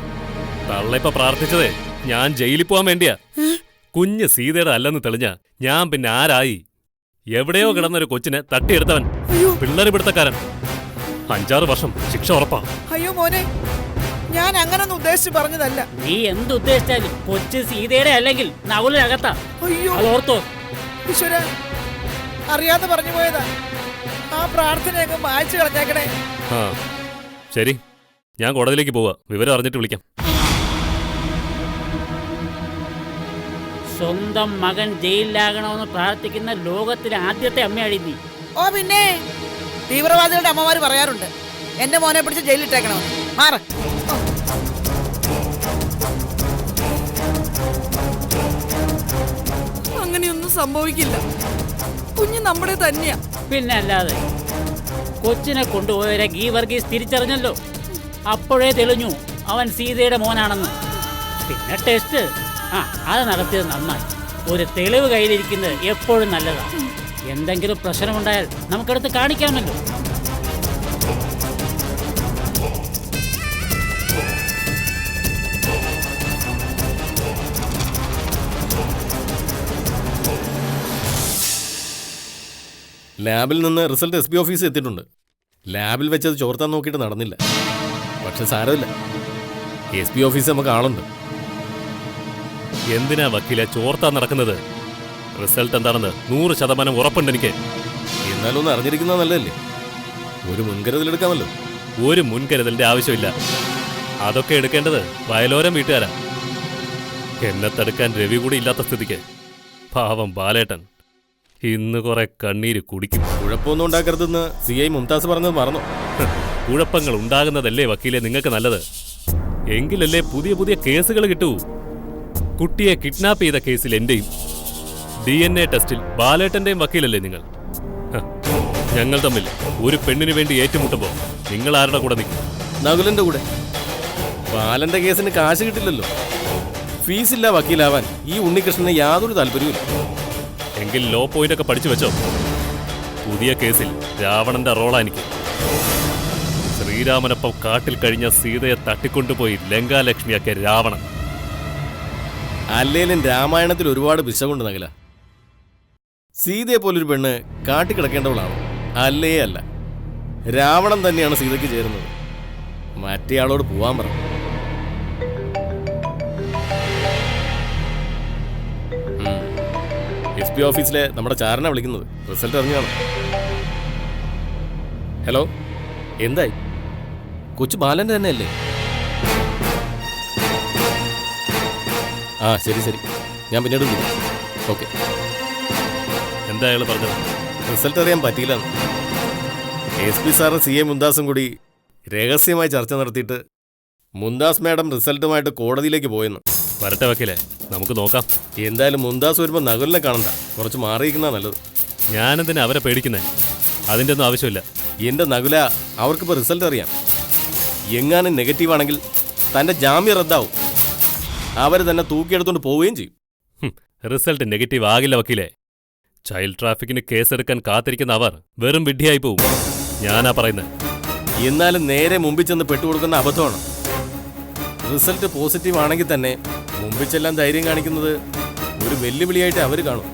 തള്ളയിപ്പ പ്രാർത്ഥിച്ചതേ ഞാൻ ജയിലിൽ പോവാൻ വേണ്ടിയാ. കുഞ്ഞ് സീതയുടെ അല്ലെന്ന് തെളിഞ്ഞ ഞാൻ പിന്നെ ആരായി? എവിടെയോ കിടന്നൊരു കൊച്ചിനെ തട്ടിയെടുത്തവൻ, പിള്ളേര് പിടുത്തക്കാരൻ. 5-6 വർഷം ശിക്ഷ ഉറപ്പാ. അയ്യോ മോനെ, ഞാൻ അങ്ങനൊന്നും ഉദ്ദേശിച്ച് പറഞ്ഞതല്ല. നീ എന്തുദ്ദേശിച്ചാലും കൊച്ചു സീതയുടെ അല്ലെങ്കിൽ നകുലനകത്താ. അയ്യോ അത് ഓർത്തോ? ഈശ്വരാ, അറിയാതെ പറഞ്ഞു പോയതാ. ആ പ്രാർത്ഥനയൊക്കെ മായ്ച്ചു കളഞ്ഞേക്കണേ. ആ ശരി, ഞാൻ കോടതിയിലേക്ക് പോവാ. വിവരം അറിഞ്ഞിട്ട് വിളിക്കാം. സ്വന്തം മകൻ ജയിലിലാകണമെന്ന് പ്രാർത്ഥിക്കുന്ന ലോകത്തിലെ ആദ്യത്തെ അമ്മയാടി നീ. ഓ പിന്നെ, തീവ്രവാദികളുടെ അമ്മമാര് പറയാറുണ്ട് എന്റെ മോനെ പിടിച്ച് ജയിലിട്ടേക്കണമെന്ന്. മാറ. അങ്ങനെയൊന്നും സംഭവിക്കില്ല. കുഞ്ഞ് നമ്മുടെ തന്നെയാ. പിന്നെ അല്ലാതെ. കൊച്ചിനെ കൊണ്ടുപോയവരെ ഗീവർഗീസ് തിരിച്ചറിഞ്ഞല്ലോ. അപ്പോഴേ തെളിഞ്ഞു അവൻ സീതയുടെ മോനാണെന്ന്. പിന്നെ ടെസ്റ്റ് അത് നടത്തിയത് നന്നായി. ഒരു തെളിവ് കയ്യിലിരിക്കുന്നത് എപ്പോഴും നല്ലതാണ്. എന്തെങ്കിലും പ്രശ്നമുണ്ടായാൽ നമുക്കടുത്ത് കാണിക്കാമല്ലോ. ലാബിൽ നിന്ന് റിസൾട്ട് SP ഓഫീസിൽ എത്തിയിട്ടുണ്ട്. ലാബിൽ വെച്ചത് ചോർത്താൻ നോക്കിയിട്ട് നടന്നില്ല. പക്ഷെ സാരമില്ല, SP ഓഫീസ് നമുക്ക് ആളുണ്ട്. എന്തിനാ വക്കീലെ ചോർത്താൻ നടക്കുന്നത്? റിസൾട്ട് എന്താണെന്ന് 100% ഉറപ്പുണ്ട് എനിക്ക്. എന്നാലും ഒന്ന് അറിഞ്ഞിരിക്കുന്നത് നല്ലതല്ലേ? ഒരു മുൻകരുതലെടുക്കാമല്ലോ. ഒരു മുൻകരുതലിന്റെ ആവശ്യമില്ല. അതൊക്കെ എടുക്കേണ്ടത് വയലോരം വീട്ടുകാരാ. എന്നെ തടുക്കാൻ രവി കൂടി ഇല്ലാത്ത സ്ഥിതിക്ക് പാവം ബാലേട്ടൻ ഇന്ന് കുറെ കണ്ണീര് കുടിക്കും. കുഴപ്പമൊന്നും ഉണ്ടാക്കരുതെന്ന് CI മുംതാസ് പറഞ്ഞത് മറന്നു. കുഴപ്പങ്ങൾ ഉണ്ടാകുന്നതല്ലേ വക്കീലെ നിങ്ങൾക്ക് നല്ലത്? എങ്കിലല്ലേ പുതിയ പുതിയ കേസുകൾ കിട്ടൂ. കുട്ടിയെ കിഡ്നാപ്പ് ചെയ്ത കേസിൽ എന്റെയും DNA ടെസ്റ്റിൽ ബാലേട്ടന്റെയും വക്കീലല്ലേ നിങ്ങൾ? ഞങ്ങൾ തമ്മിൽ ഒരു പെണ്ണിനു വേണ്ടി ഏറ്റുമുട്ടുമ്പോൾ നിങ്ങൾ ആരുടെ കൂടെ നിൽക്കും? നകുലന്റെ കൂടെ. ബാലന്റെ കേസിന് കാശ് കിട്ടില്ലല്ലോ. ഫീസില്ല വക്കീലാവാൻ ഈ ഉണ്ണികൃഷ്ണന് യാതൊരു താല്പര്യവുമില്ല. എങ്കിൽ ലോ പോയിന്റ് ഒക്കെ പഠിച്ചു വെച്ചോ. പുതിയ കേസിൽ രാവണന്റെ റോളാ എനിക്ക്. ശ്രീരാമനൊപ്പം കാട്ടിൽ കഴിഞ്ഞ സീതയെ തട്ടിക്കൊണ്ടുപോയി ലങ്കാലക്ഷ്മിയാക്കിയ രാവണൻ. അല്ലേലും രാമായണത്തിൽ ഒരുപാട് വിഷമുണ്ട് നകല. സീതയെ പോലൊരു പെണ്ണ് കാട്ടിക്കിടക്കേണ്ടവളാണ്. അല്ലേ അല്ല, രാവണൻ തന്നെയാണ് സീതയ്ക്ക് ചേരുന്നത്. മറ്റേയാളോട് പോവാൻ പറഞ്ഞു. SP ഓഫീസിലെ നമ്മുടെ ചാരനെ വിളിക്കുന്നത്. റിസൾട്ട് അറിഞ്ഞാണ്. ഹലോ, എന്തായി? കൊച്ചു ബാലന്റെ തന്നെ അല്ലേ? ആ ശരി ശരി, ഞാൻ പിന്നീട് വിളിക്കാം. ഓക്കെ. എന്താ അയാൾ പറഞ്ഞത്? റിസൾട്ട് അറിയാൻ പറ്റിയില്ലെന്ന്. SP സാറും CI മുംതാസും കൂടി രഹസ്യമായി ചർച്ച നടത്തിയിട്ട് മുംതാസ് മാഡം റിസൾട്ടുമായിട്ട് കോടതിയിലേക്ക് പോയെന്ന്. വരട്ടെ വക്കീലെ, നമുക്ക് നോക്കാം. എന്തായാലും മുംതാസ് വരുമ്പോൾ നകുലിനെ കാണണ്ട, കുറച്ച് മാറിയിരിക്കുന്ന നല്ലത്. ഞാനെന്തിനാ അവരെ പേടിക്കുന്നേ? അതിൻ്റെ ഒന്നും ആവശ്യമില്ല. എൻ്റെ നകുല, അവർക്കിപ്പോൾ റിസൾട്ട് അറിയാം. എങ്ങാനും നെഗറ്റീവ് ആണെങ്കിൽ തൻ്റെ ജാമ്യം റദ്ദാവും. അവർ തന്നെ തൂക്കിയെടുത്തുകൊണ്ട് പോവുകയും ചെയ്യും. റിസൾട്ട് നെഗറ്റീവ് ആകില്ല വക്കീലെ. ചൈൽഡ് ട്രാഫിക്കിന് കേസെടുക്കാൻ കാത്തിരിക്കുന്ന അവർ വെറും വിഡ്ഢിയായി പോവും. ഞാനാ പറയുന്നത്. എന്നാലും നേരെ മുമ്പിൽ ചെന്ന് പെട്ടുകൊടുക്കുന്ന അബദ്ധമാണ്. റിസൾട്ട് പോസിറ്റീവ് ആണെങ്കിൽ തന്നെ മുമ്പിൽ ചെല്ലാൻ ധൈര്യം കാണിക്കുന്നത് ഒരു വെല്ലുവിളിയായിട്ട് അവർ കാണും.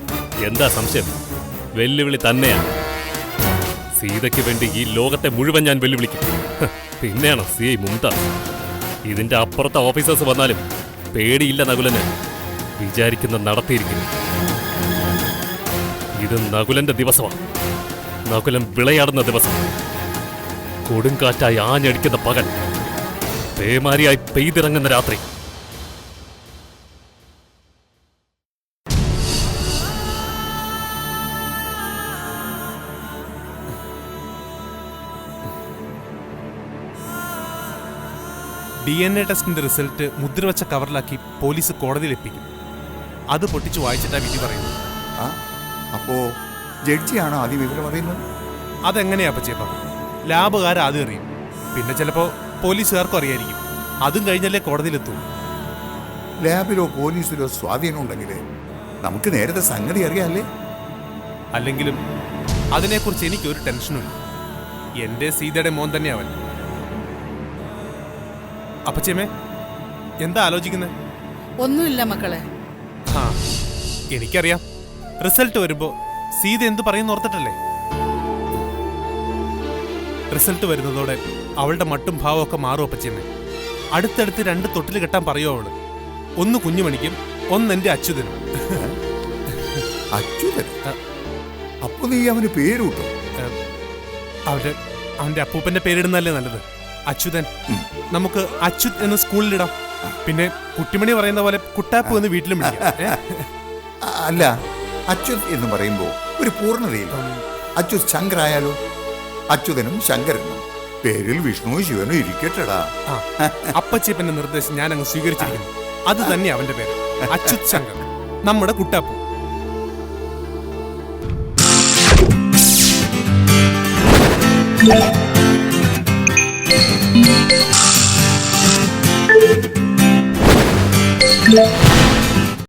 എന്താ സംശയം? വെല്ലുവിളി തന്നെയാണ്. സീതയ്ക്ക് വേണ്ടി ഈ ലോകത്തെ മുഴുവൻ ഞാൻ വെല്ലുവിളിക്കും. പിന്നെയാണോ CI മുംതാസ്? ഇതിന്റെ അപ്പുറത്തെ ഓഫീസേഴ്സ് വന്നാലും പേടിയില്ല നകുലന്. വിചാരിക്കുന്ന നടത്തിയിരിക്കുന്നു. ഇത് നകുലന്റെ ദിവസമാണ്. നകുലൻ വിളയാടുന്ന ദിവസം. കൊടുങ്കാറ്റായി ആഞ്ഞടിക്കുന്ന പകൽ, പേമാരിയായി പെയ്തിറങ്ങുന്ന രാത്രി. DNA ടെസ്റ്റിന്റെ റിസൾട്ട് മുദ്രവച്ച കവറിലാക്കി പോലീസ് കോടതിയിലെത്തിക്കും. അത് പൊട്ടിച്ചു വായിച്ചിട്ടാ വിധി പറയുന്നത്. അപ്പോ ജഡ്ജിയാണോ ആദ്യം വിവരം അറിയുന്നത്? അതെങ്ങനെയാ പച്ചേപ്പ? ലാബുകാർ ആദ്യം അറിയും, പിന്നെ ചിലപ്പോ പോലീസുകാർക്കും അറിയായിരിക്കും. അതും കഴിഞ്ഞല്ലേ കോടതിയിലെത്തൂ. ലാബിലോ പോലീസിലോ സ്വാധീനം ഉണ്ടെങ്കിൽ നമുക്ക് നേരത്തെ സംഗതി അറിയാമല്ലേ? അല്ലെങ്കിലും അതിനെക്കുറിച്ച് എനിക്കൊരു ടെൻഷനുമില്ല. എന്റെ സീതയുടെ മോൻ തന്നെ അവൻ. അപ്പച്ചേമേ, എന്താ ആലോചിക്കുന്നത്? ഒന്നുമില്ല മക്കളെ. എനിക്കറിയാം, റിസൾട്ട് വരുമ്പോ സീത എന്ത് പറയുന്ന ഓർത്തിട്ടല്ലേ. റിസൾട്ട് വരുന്നതോടെ അവളുടെ മട്ടും ഭാവവും ഒക്കെ മാറും അപ്പച്ചമ്മേ. അടുത്തടുത്ത് 2 തൊട്ടിൽ കെട്ടാൻ പറയോ അവള്. ഒന്ന് കുഞ്ഞുമണിക്കും, ഒന്ന് എന്റെ അച്യുതനും. അച്യുതൻ? അപ്പൊ നീ അവന് പേര് കിട്ടും? അവന്റെ അപ്പൂപ്പന്റെ പേരിടുന്നല്ലേ നല്ലത്. അച്യുതൻ. നമുക്ക് അച്യുത് എന്ന് സ്കൂളിലിടാം. പിന്നെ കുട്ടിമണി പറയുന്ന പോലെ കുട്ടാപ്പു എന്ന് വീട്ടിലും വിളിക്കാം. അല്ല, അച്യുത് എന്ന് പറയുമ്പോ ഒരു പൂർണ്ണതയില്ല. അച്യുത് ശങ്കർ ആയാലോ? അച്യുതനും ശങ്കരനും പേരിൽ വിഷ്ണു ശിവനും ഇരിക്കട്ടടാ. അപ്പച്ചേപ്പന്റെ നിർദ്ദേശം ഞാൻ അങ്ങ് സ്വീകരിച്ചിരിക്കുന്നു. അത് തന്നെ അവന്റെ പേര്, അച്യുത് ശങ്കർ, നമ്മുടെ കുട്ടാപ്പു. Yeah.